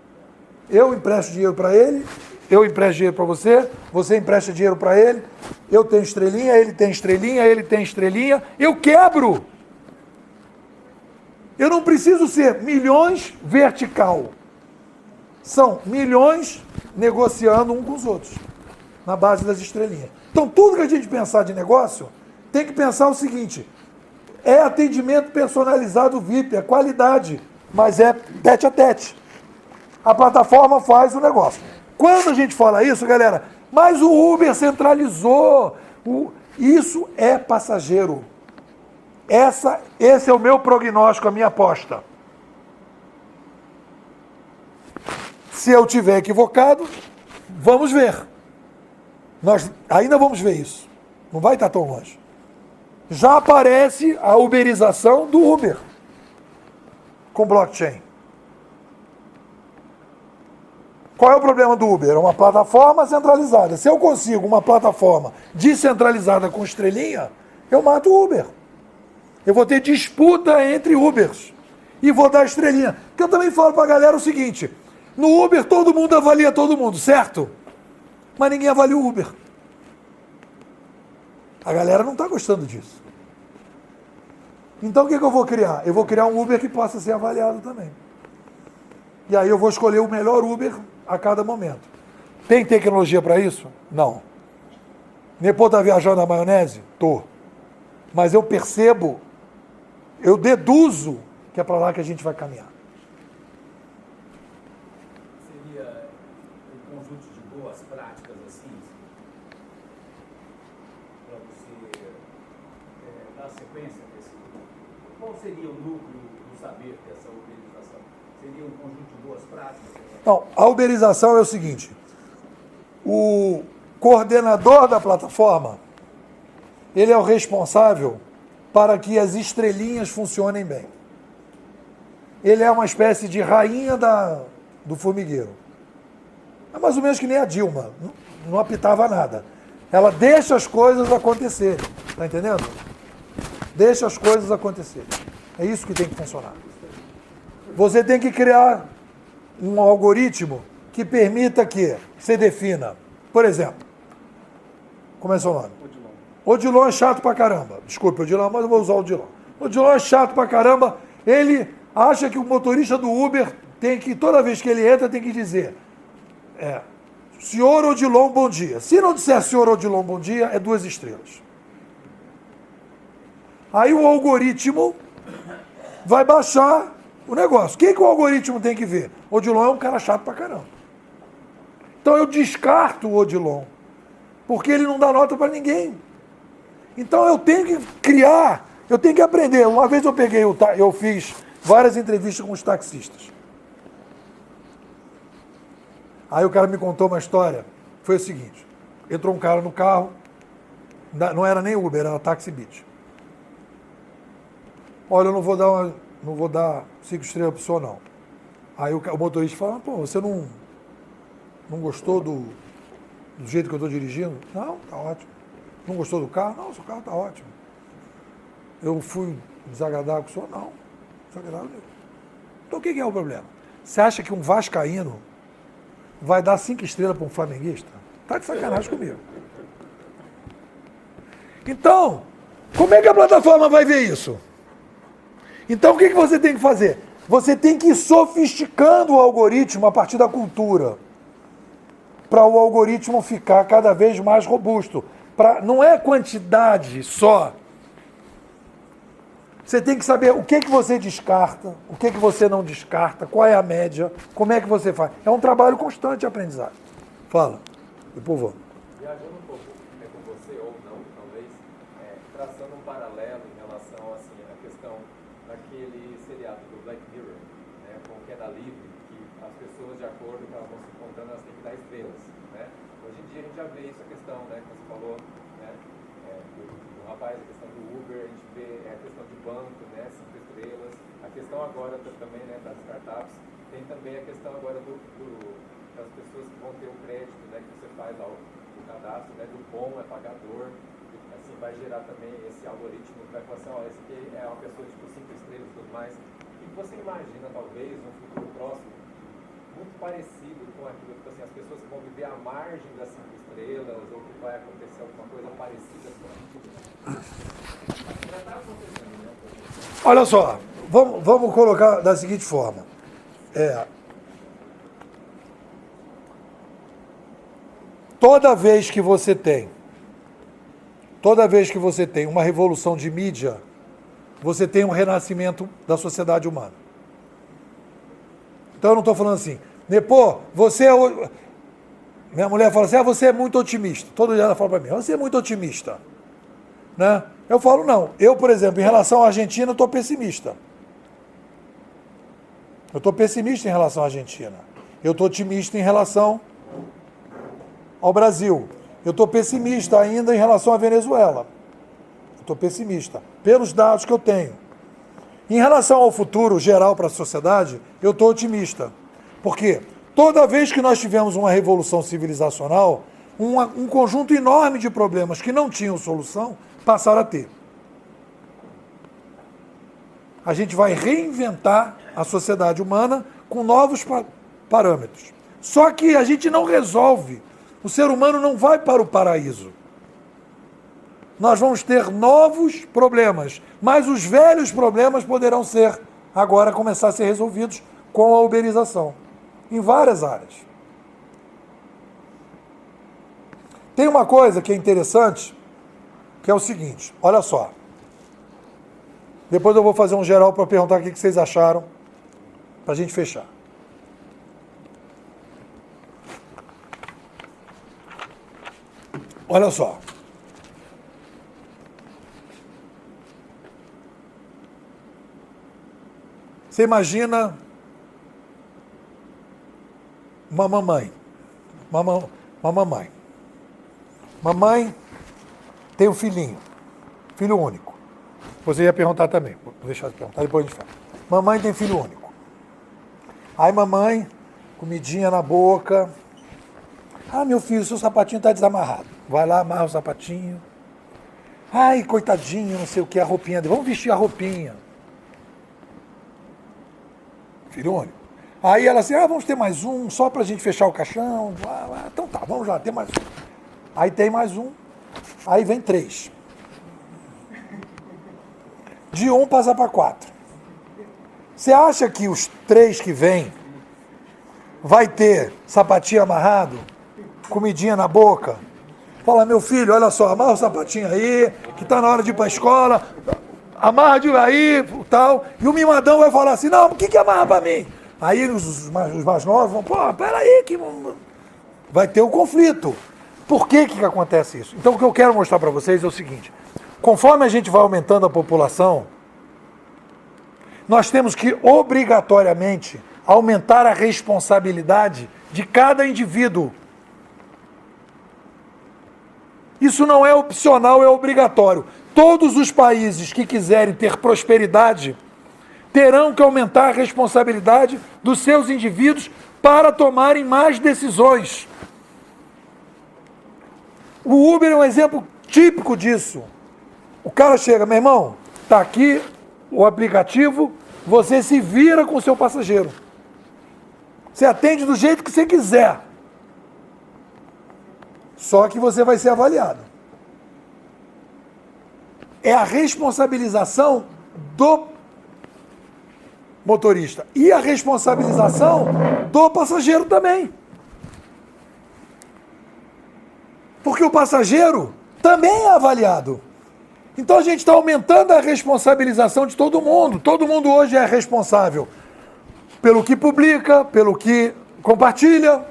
Eu empresto dinheiro para ele, eu empresto dinheiro para você, você empresta dinheiro para ele, eu tenho estrelinha, ele tem estrelinha, ele tem estrelinha, eu quebro. Eu não preciso ser milhões vertical. São milhões negociando um com os outros, na base das estrelinhas. Então, tudo que a gente pensar de negócio, tem que pensar o seguinte, é atendimento personalizado VIP, é qualidade, mas é tete a tete. A plataforma faz o negócio. Quando a gente fala isso, galera, mas o Uber centralizou, isso é passageiro. Esse é o meu prognóstico, a minha aposta. Se eu tiver equivocado, vamos ver. Nós ainda vamos ver isso. Não vai estar tão longe. Já aparece a uberização do Uber com blockchain. Qual é o problema do Uber? É uma plataforma centralizada. Se eu consigo uma plataforma descentralizada com estrelinha, eu mato o Uber. Eu vou ter disputa entre Ubers. E vou dar estrelinha. Porque eu também falo para a galera o seguinte, no Uber todo mundo avalia todo mundo, certo? Mas ninguém avalia o Uber. A galera não está gostando disso. Então o que eu vou criar? Eu vou criar um Uber que possa ser avaliado também. E aí eu vou escolher o melhor Uber a cada momento. Tem tecnologia para isso? Não. Nepô está viajando na maionese? Tô. Mas eu percebo, eu deduzo que é para lá que a gente vai caminhar. Seria um conjunto de boas práticas assim, para você dar sequência desse. Qual seria o núcleo do saber dessa uberização? Seria um conjunto de boas práticas? Não, a uberização é o seguinte, o coordenador da plataforma, ele é o responsável para que as estrelinhas funcionem bem. Ele é uma espécie de rainha do formigueiro. É mais ou menos que nem a Dilma, não apitava nada. Ela deixa as coisas acontecerem, tá entendendo? Deixa as coisas acontecerem. É isso que tem que funcionar. Você tem que criar um algoritmo que permita que você defina, por exemplo, como é seu nome? Odilon é chato pra caramba. Desculpe, Odilon, mas eu vou usar o Odilon. Odilon é chato pra caramba. Ele acha que o motorista do Uber tem que, toda vez que ele entra, tem que dizer senhor Odilon, bom dia. Se não disser senhor Odilon, bom dia, é 2 estrelas. Aí o algoritmo vai baixar o negócio. O que o algoritmo tem que ver? Odilon é um cara chato pra caramba. Então eu descarto o Odilon, porque ele não dá nota para ninguém. Então eu tenho que criar, eu tenho que aprender. Uma vez eu fiz várias entrevistas com os taxistas. Aí o cara me contou uma história. Foi o seguinte, entrou um cara no carro, não era nem Uber, era Taxi Beat. Olha, eu não vou dar 5 estrelas para o senhor, não. Aí o motorista fala, pô, você não gostou do jeito que eu estou dirigindo? Não, tá ótimo. Não gostou do carro? Não, seu carro está ótimo. Eu fui desagradável com o senhor? Não, desagradável nenhum. Então o que é o problema? Você acha que um vascaíno vai dar 5 estrelas para um flamenguista? Tá de sacanagem comigo. Então, como é que a plataforma vai ver isso? Então o que você tem que fazer? Você tem que ir sofisticando o algoritmo a partir da cultura, para o algoritmo ficar cada vez mais robusto. Não é quantidade só. Você tem que saber o que você descarta, o que você não descarta, qual é a média, como é que você faz. É um trabalho constante de aprendizagem. Fala, depois vamos. Viajando um pouco com você, ou não, talvez, traçando um paralelo em relação assim, à questão daquele seriado do Black Mirror, né, com queda livre, que as pessoas, de acordo com o que elas vão se encontrando, elas têm que dar estrelas. Né? Hoje em dia a gente já vê isso, a questão, né, que você falou, né? Do rapaz, a questão do Uber, a gente vê a questão de banco, né? 5 estrelas. A questão agora também, né, das startups, tem também a questão agora das pessoas que vão ter o crédito, né? Que você faz lá o cadastro, né? Do bom é pagador. Assim, vai gerar também esse algoritmo que vai falar assim, ó, esse aqui é uma pessoa tipo 5 estrelas e tudo mais. E você imagina, talvez, um futuro próximo, muito parecido com aquilo, tipo assim, as pessoas que vão viver à margem das 5 estrelas, ou que vai acontecer alguma coisa parecida com aquilo. Já está acontecendo, né? Olha só, vamos colocar da seguinte forma. Toda vez que você tem uma revolução de mídia, você tem um renascimento da sociedade humana. Então eu não estou falando assim, pô, você é... Minha mulher fala assim, você é muito otimista. Todo dia ela fala para mim, você é muito otimista. Né? Eu falo, não. Eu, por exemplo, em relação à Argentina, eu estou pessimista. Eu estou pessimista em relação à Argentina. Eu estou otimista em relação ao Brasil. Eu estou pessimista ainda em relação à Venezuela. Eu estou pessimista, pelos dados que eu tenho. Em relação ao futuro geral para a sociedade, eu estou otimista. Por quê? Toda vez que nós tivemos uma revolução civilizacional, um conjunto enorme de problemas que não tinham solução, passaram a ter. A gente vai reinventar a sociedade humana com novos parâmetros. Só que a gente não resolve. O ser humano não vai para o paraíso. Nós vamos ter novos problemas, mas os velhos problemas poderão agora começar a ser resolvidos com a uberização, em várias áreas. Tem uma coisa que é interessante, que é o seguinte, olha só. Depois eu vou fazer um geral para perguntar o que vocês acharam, para a gente fechar. Olha só. Você imagina uma mamãe. Mamãe tem um filhinho, filho único. Você ia perguntar também, vou deixar de perguntar, depois a gente fala. Mamãe tem filho único. Aí mamãe, comidinha na boca. Meu filho, seu sapatinho está desamarrado. Vai lá, amarra o sapatinho. Ai, coitadinho, não sei o que, a roupinha dele. Vamos vestir a roupinha. Filho único. Aí ela assim, vamos ter mais um, só pra gente fechar o caixão. Então tá, vamos lá, tem mais um. Aí tem mais um. Aí vem 3. De 1 passa para 4. Você acha que os 3 que vêm vai ter sapatinho amarrado? Comidinha na boca? Fala, meu filho, olha só, amarra o sapatinho aí, que tá na hora de ir pra escola, amarra de aí, tal. E o mimadão vai falar assim, não, o que amarra pra mim? Aí os mais novos vão, peraí, que vai ter um conflito. Por que acontece isso? Então o que eu quero mostrar para vocês é o seguinte, conforme a gente vai aumentando a população, nós temos que obrigatoriamente aumentar a responsabilidade de cada indivíduo. Isso não é opcional, é obrigatório. Todos os países que quiserem ter prosperidade terão que aumentar a responsabilidade dos seus indivíduos para tomarem mais decisões. O Uber é um exemplo típico disso. O cara chega, meu irmão, está aqui o aplicativo, você se vira com o seu passageiro. Você atende do jeito que você quiser. Só que você vai ser avaliado. É a responsabilização do motorista e a responsabilização do passageiro também. Porque o passageiro também é avaliado. Então a gente está aumentando a responsabilização de todo mundo. Todo mundo hoje é responsável pelo que publica, pelo que compartilha.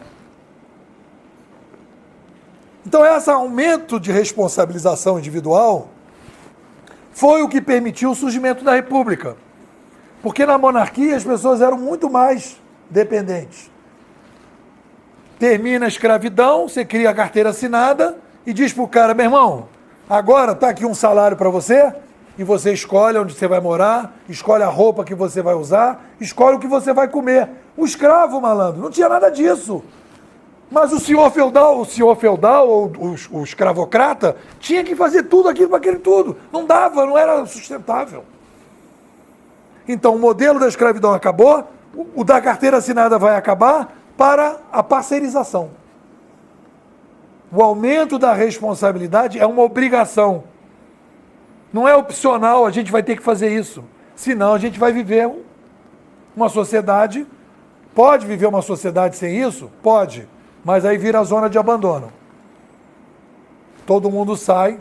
Então esse aumento de responsabilização individual foi o que permitiu o surgimento da República. Porque na monarquia as pessoas eram muito mais dependentes. Termina a escravidão, você cria a carteira assinada e diz para o cara, meu irmão, Agora está aqui um salário para você e você escolhe onde você vai morar, escolhe a roupa que você vai usar, escolhe o que você vai comer. O escravo, malandro, não tinha nada disso. Mas o senhor feudal ou o escravocrata tinha que fazer tudo aquilo para aquele tudo. Não dava, não era sustentável. Então o modelo da escravidão acabou, o da carteira assinada vai acabar para a parceirização. O aumento da responsabilidade é uma obrigação. Não é opcional, a gente vai ter que fazer isso. Senão a gente vai viver uma sociedade. Pode viver uma sociedade sem isso? Pode. Mas aí vira a zona de abandono. Todo mundo sai,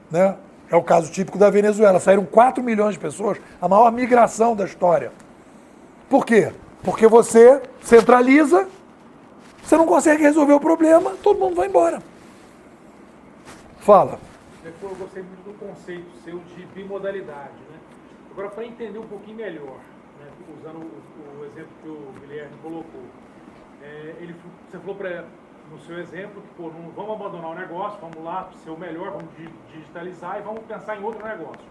né? É o caso típico da Venezuela. Saíram 4 milhões de pessoas, a maior migração da história. Por quê? Porque você centraliza, você não consegue resolver o problema, todo mundo vai embora. Fala. Eu gostei muito do conceito seu de bimodalidade, né? Agora, para entender um pouquinho melhor, né, usando o exemplo que o Guilherme colocou, você falou no seu exemplo que, pô, não vamos abandonar o negócio, vamos lá ser o melhor, vamos digitalizar e vamos pensar em outro negócio.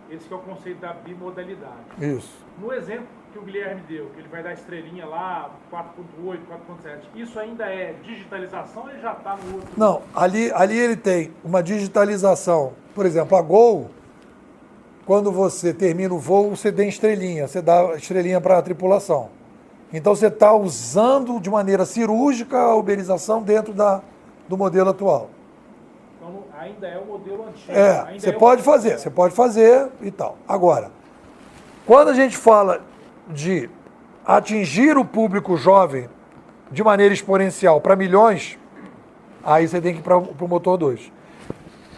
Esse que é o conceito da bimodalidade. Isso. No exemplo que o Guilherme deu, que ele vai dar estrelinha lá, 4.8, 4.7, isso ainda é digitalização ou ele já está no outro? Não, ali ele tem uma digitalização. Por exemplo, a Gol, quando você termina o voo, você tem estrelinha, você dá estrelinha para a tripulação. Então você está usando de maneira cirúrgica a uberização dentro do modelo atual. Então ainda é o modelo antigo. Você pode fazer e tal. Agora, quando a gente fala de atingir o público jovem de maneira exponencial para milhões, aí você tem que ir para o motor 2.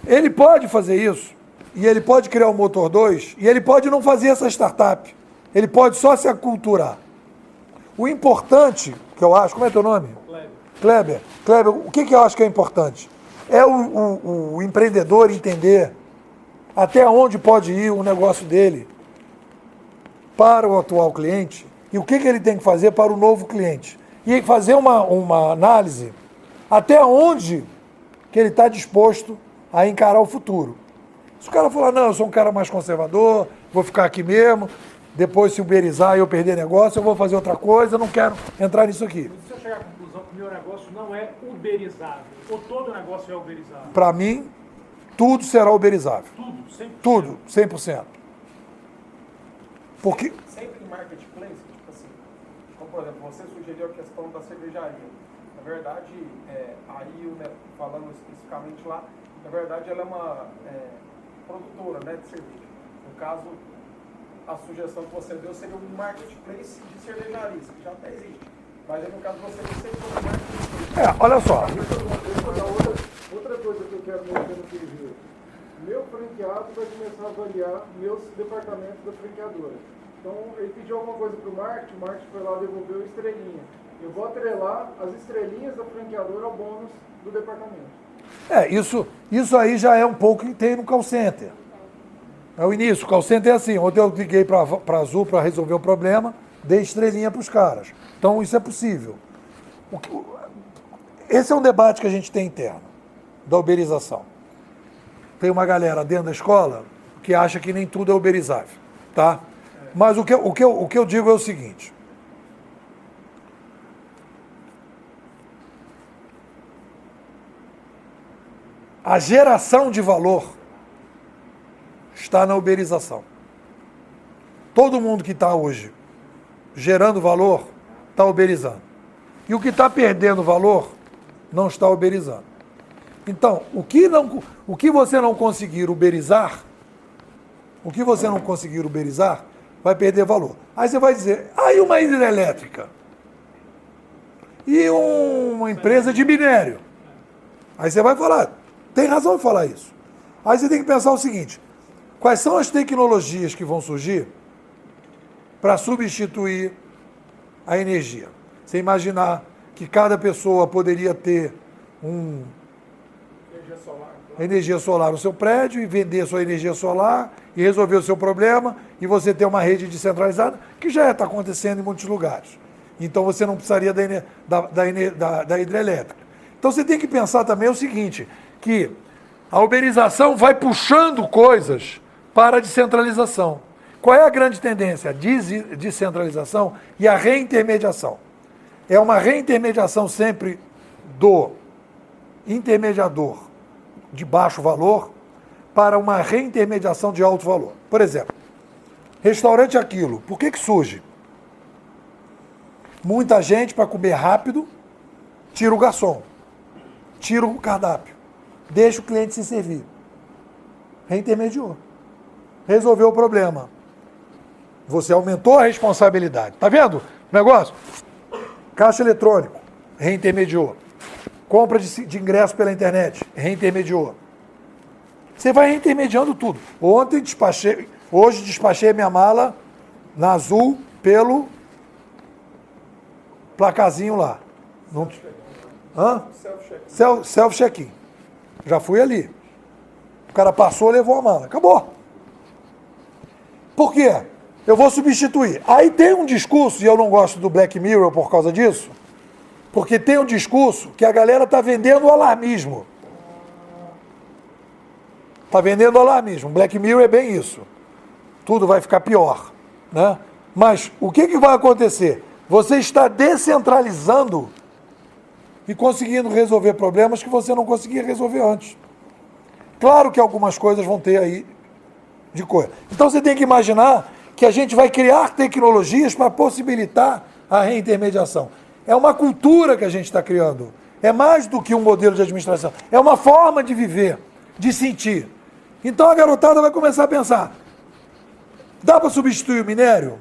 Ele pode fazer isso, e ele pode criar o motor 2, e ele pode não fazer essa startup. Ele pode só se aculturar. O importante, que eu acho, como é teu nome? Kleber. Kleber, o que eu acho que é importante? É o empreendedor entender até onde pode ir o negócio dele para o atual cliente e o que ele tem que fazer para o novo cliente. E fazer uma análise até onde que ele está disposto a encarar o futuro. Se o cara falar, não, eu sou um cara mais conservador, vou ficar aqui mesmo, depois se uberizar e eu perder negócio, eu vou fazer outra coisa, eu não quero entrar nisso aqui. Mas se eu chegar à conclusão que o meu negócio não é uberizável, ou todo negócio é uberizável? Para mim, tudo será uberizável. Tudo, 100%? Tudo, 100%. Porque... Sempre em marketplace, tipo assim, como por exemplo, você sugeriu a questão da cervejaria. Na verdade, falando especificamente lá, na verdade ela é uma produtora, né, de cerveja. No caso, a sugestão que você deu seria um marketplace de cervejarias, que já até existe. Mas aí, no caso, você não seria um marketplace. olha só. Outra coisa que eu quero mostrar no preview. Meu franqueado vai começar a avaliar meus departamentos da franqueadora. Então, ele pediu alguma coisa para o marketing foi lá devolver o estrelinha. Eu vou atrelar as estrelinhas da franqueadora ao bônus do departamento. Isso aí já é um pouco que tem no call center. É o início, o call center é assim, ontem eu liguei para a Azul para resolver o problema, dei estrelinha para os caras. Então isso é possível. Esse é um debate que a gente tem interno, da uberização. Tem uma galera dentro da escola que acha que nem tudo é uberizável, tá? Mas o que eu digo é o seguinte. A geração de valor está na uberização. Todo mundo que está hoje gerando valor está uberizando. E o que está perdendo valor não está uberizando. Então, o que você não conseguir uberizar, vai perder valor. Aí você vai dizer, e uma hidrelétrica? E uma empresa de minério? Aí você vai falar, tem razão em falar isso. Aí você tem que pensar o seguinte, quais são as tecnologias que vão surgir para substituir a energia? Você imaginar que cada pessoa poderia ter energia solar no seu prédio e vender a sua energia solar e resolver o seu problema e você ter uma rede descentralizada, que já está acontecendo em muitos lugares. Então você não precisaria da hidrelétrica. Então você tem que pensar também o seguinte, que A uberização vai puxando coisas para a descentralização. Qual é a grande tendência? A descentralização e a reintermediação. É uma reintermediação sempre do intermediador de baixo valor para uma reintermediação de alto valor. Por exemplo, restaurante Aquilo. Por que surge? Muita gente para comer rápido, tira o garçom, tira o cardápio, deixa o cliente se servir. Reintermediou. Resolveu o problema. Você aumentou a responsabilidade. Tá vendo o negócio? Caixa eletrônico, reintermediou. Compra de ingresso pela internet, reintermediou. Você vai reintermediando tudo. Hoje despachei minha mala na Azul pelo placazinho lá. Não... Hã? Self-check-in. Já fui ali. O cara passou, levou a mala. Acabou. Por quê? Eu vou substituir. Aí tem um discurso, e eu não gosto do Black Mirror por causa disso, porque tem um discurso que a galera está vendendo o alarmismo. Está vendendo o alarmismo. Black Mirror é bem isso. Tudo vai ficar pior. Né? Mas o que vai acontecer? Você está descentralizando e conseguindo resolver problemas que você não conseguia resolver antes. Claro que algumas coisas vão ter aí de coisa. Então você tem que imaginar que a gente vai criar tecnologias para possibilitar a reintermediação. É uma cultura que a gente está criando. É mais do que um modelo de administração. É uma forma de viver, de sentir. Então a garotada vai começar a pensar, dá para substituir o minério?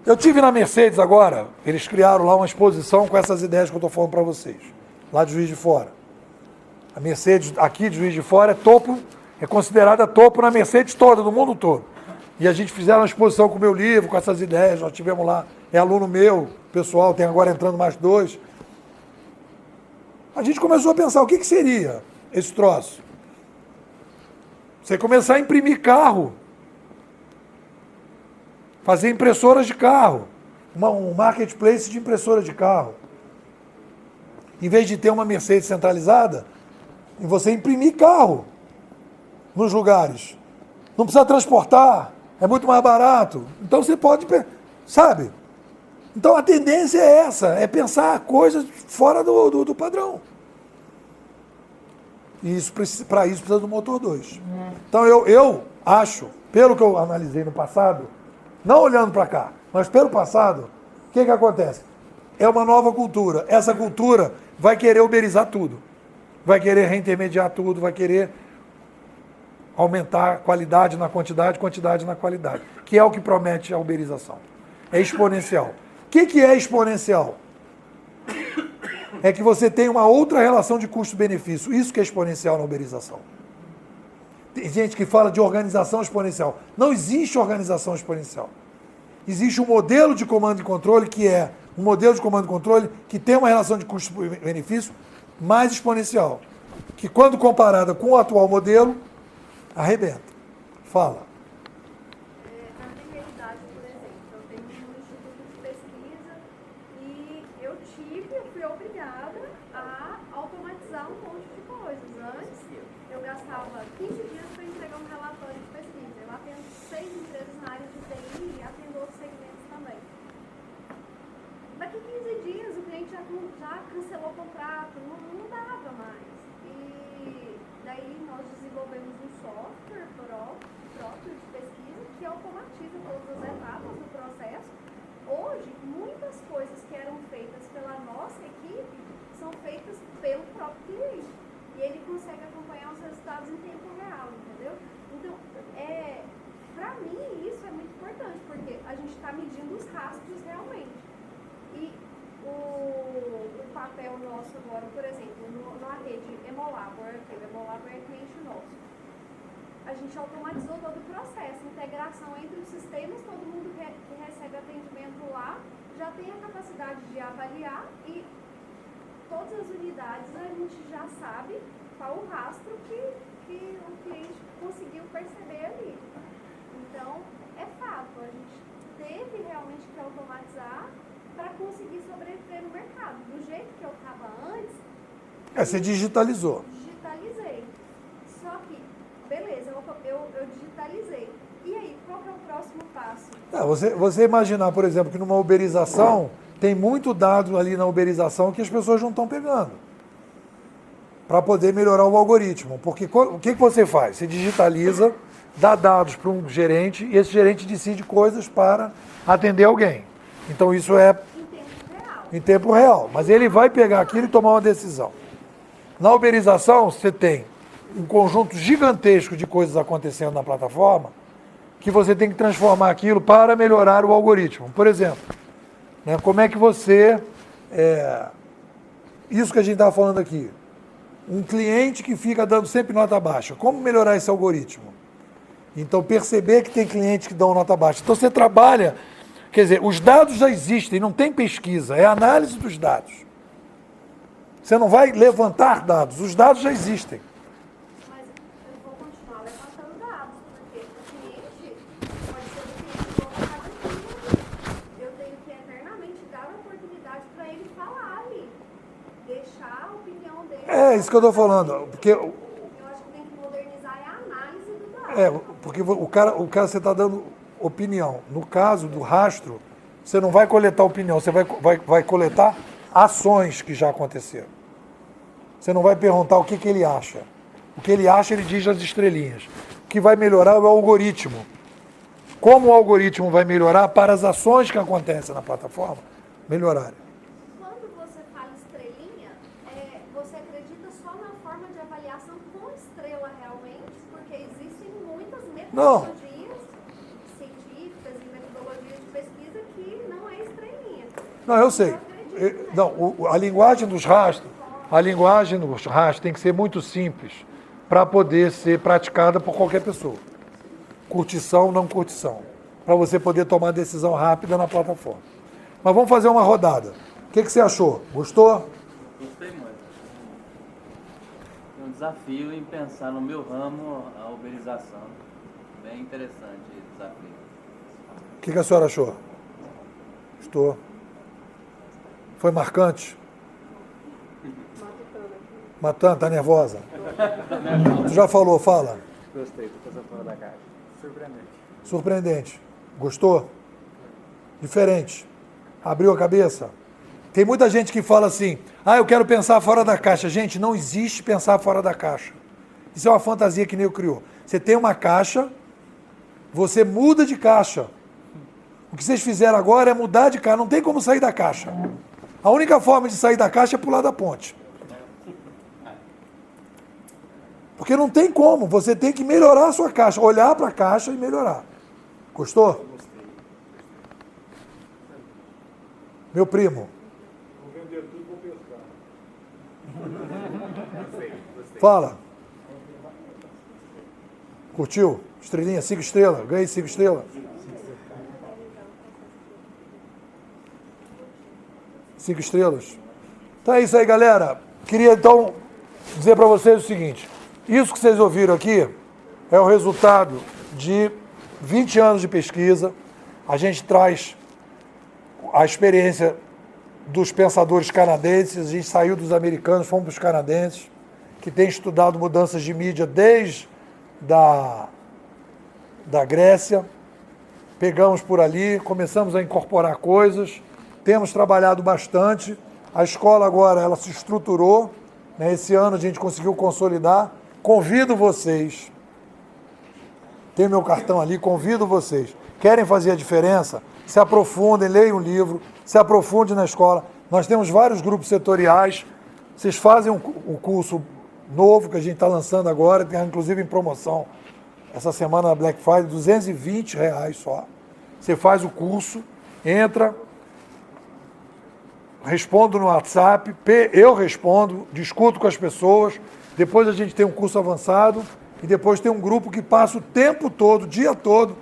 Eu tive na Mercedes agora, eles criaram lá uma exposição com essas ideias que eu estou falando para vocês, lá de Juiz de Fora. A Mercedes aqui de Juiz de Fora é topo, é considerada topo na Mercedes toda, do mundo todo. E a gente fizeram uma exposição com o meu livro, com essas ideias, nós tivemos lá, é aluno meu, pessoal, tem agora entrando mais 2. A gente começou a pensar, o que seria esse troço? Você começar a imprimir carro, fazer impressoras de carro, um marketplace de impressora de carro. Em vez de ter uma Mercedes centralizada, e você imprimir carro nos lugares. Não precisa transportar, é muito mais barato. Então você pode, sabe? Então a tendência é essa, é pensar coisas fora do padrão. E para isso precisa do motor 2. Então eu acho, pelo que eu analisei no passado, não olhando para cá, mas pelo passado, o que acontece? É uma nova cultura. Essa cultura vai querer uberizar tudo. Vai querer reintermediar tudo, vai querer aumentar qualidade na quantidade, quantidade na qualidade, que é o que promete a uberização. É exponencial. O que é exponencial? É que você tem uma outra relação de custo-benefício. Isso que é exponencial na uberização. Tem gente que fala de organização exponencial. Não existe organização exponencial. Existe um modelo de comando e controle que é um modelo de comando e controle que tem uma relação de custo-benefício mais exponencial, que quando comparada com o atual modelo, arrebenta. Fala. Na minha realidade, por exemplo, eu tenho um instituto de pesquisa e eu fui obrigada a automatizar um monte de coisas. Antes, eu gastava 15 dias para entregar um relatório de pesquisa. Eu atendo 6 empresas na área de TI e atendo outros segmentos também. Daqui 15 dias o cliente já cancelou o contrato, não dava mais. E daí nós desenvolvemos um software próprio de pesquisa que automatiza todas as etapas do processo. Hoje, muitas coisas que eram feitas pela nossa equipe são feitas pelo próprio cliente. E ele consegue acompanhar os resultados em tempo real, entendeu? Então, para mim, isso é muito importante, porque a gente está medindo os rastros realmente. E o papel nosso agora, por exemplo, na rede Hemolabor, que o Hemolabor é cliente nosso, a gente automatizou todo o processo, integração entre os sistemas, todo mundo que recebe atendimento lá já tem a capacidade de avaliar e todas as unidades a gente já sabe qual o rastro que o cliente conseguiu perceber ali. Então, é fato, a gente teve realmente que automatizar para conseguir sobreviver no mercado. Do jeito que eu estava antes... Você digitalizou. Digitalizei. passo. Você imaginar, por exemplo, que numa uberização, tem muito dado ali na uberização que as pessoas não estão pegando. Para poder melhorar o algoritmo. Porque o que você faz? Você digitaliza, dá dados para um gerente e esse gerente decide coisas para atender alguém. Então isso é em tempo real. Mas ele vai pegar aquilo e tomar uma decisão. Na uberização, você tem um conjunto gigantesco de coisas acontecendo na plataforma que você tem que transformar aquilo para melhorar o algoritmo. Por exemplo, né, como é que você... isso que a gente estava falando aqui. Um cliente que fica dando sempre nota baixa. Como melhorar esse algoritmo? Então, perceber que tem clientes que dão nota baixa. Então, você trabalha... Quer dizer, os dados já existem, não tem pesquisa, é análise dos dados. Você não vai levantar dados, os dados já existem. Mas eu vou continuar levantando dados, porque o cliente pode ser o cliente colocado aqui. Eu tenho que eternamente dar a oportunidade para ele falar ali, deixar a opinião dele. É isso que eu estou falando, porque... Eu acho que tem que modernizar a análise do dado. Porque o cara você está dando opinião. No caso do rastro, você não vai coletar opinião, você vai coletar ações que já aconteceram. Você não vai perguntar o que ele acha. O que ele acha, ele diz as estrelinhas. O que vai melhorar é o algoritmo. Como o algoritmo vai melhorar para as ações que acontecem na plataforma melhorarem. Quando você fala estrelinha, você acredita só na forma de avaliação com estrela realmente? Porque existem muitas metodologias científicas e metodologias de pesquisa que não é estrelinha. Não, eu sei. A linguagem dos rastros tem que ser muito simples para poder ser praticada por qualquer pessoa. Curtição, não curtição. Para você poder tomar decisão rápida na plataforma. Mas vamos fazer uma rodada. O que você achou? Gostou? Gostei muito. Tem um desafio em pensar no meu ramo, a uberização. Bem interessante esse desafio. O que a senhora achou? Gostou? Foi marcante? Matando, tá nervosa? Tu já falou, fala. Gostei, tô fazendo fora da caixa. Surpreendente. Surpreendente. Gostou? Diferente. Abriu a cabeça? Tem muita gente que fala assim, eu quero pensar fora da caixa. Gente, não existe pensar fora da caixa. Isso é uma fantasia que Neo criou. Você tem uma caixa, você muda de caixa. O que vocês fizeram agora é mudar de caixa. Não tem como sair da caixa. A única forma de sair da caixa é pular da ponte. Porque não tem como. Você tem que melhorar a sua caixa. Olhar para a caixa e melhorar. Gostou? Meu primo. Vou vender tudo, vou pescar. Fala. Curtiu? Estrelinha, 5 estrelas. Ganhei 5 estrelas. 5 estrelas. Então é isso aí, galera. Queria então dizer para vocês o seguinte. Isso que vocês ouviram aqui é o resultado de 20 anos de pesquisa. A gente traz a experiência dos pensadores canadenses, a gente saiu dos americanos, fomos para os canadenses, que têm estudado mudanças de mídia desde da Grécia. Pegamos por ali, começamos a incorporar coisas, temos trabalhado bastante. A escola agora ela se estruturou, né? Esse ano a gente conseguiu consolidar. Convido vocês, tem meu cartão ali, convido vocês, querem fazer a diferença? Se aprofundem, leiam um livro, se aprofundem na escola. Nós temos vários grupos setoriais, vocês fazem um curso novo que a gente está lançando agora, tem inclusive em promoção essa semana na Black Friday, R$220 só. Você faz o curso, entra, respondo no WhatsApp, eu respondo, discuto com as pessoas, depois a gente tem um curso avançado e depois tem um grupo que passa o tempo todo, o dia todo.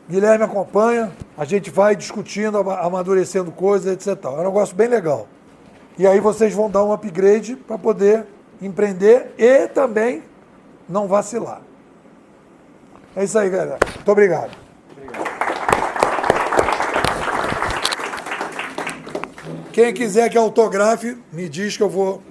Guilherme acompanha, a gente vai discutindo, amadurecendo coisas, etc. É um negócio bem legal. E aí vocês vão dar um upgrade para poder empreender e também não vacilar. É isso aí, galera. Muito obrigado. Quem quiser que autografe, me diz que eu vou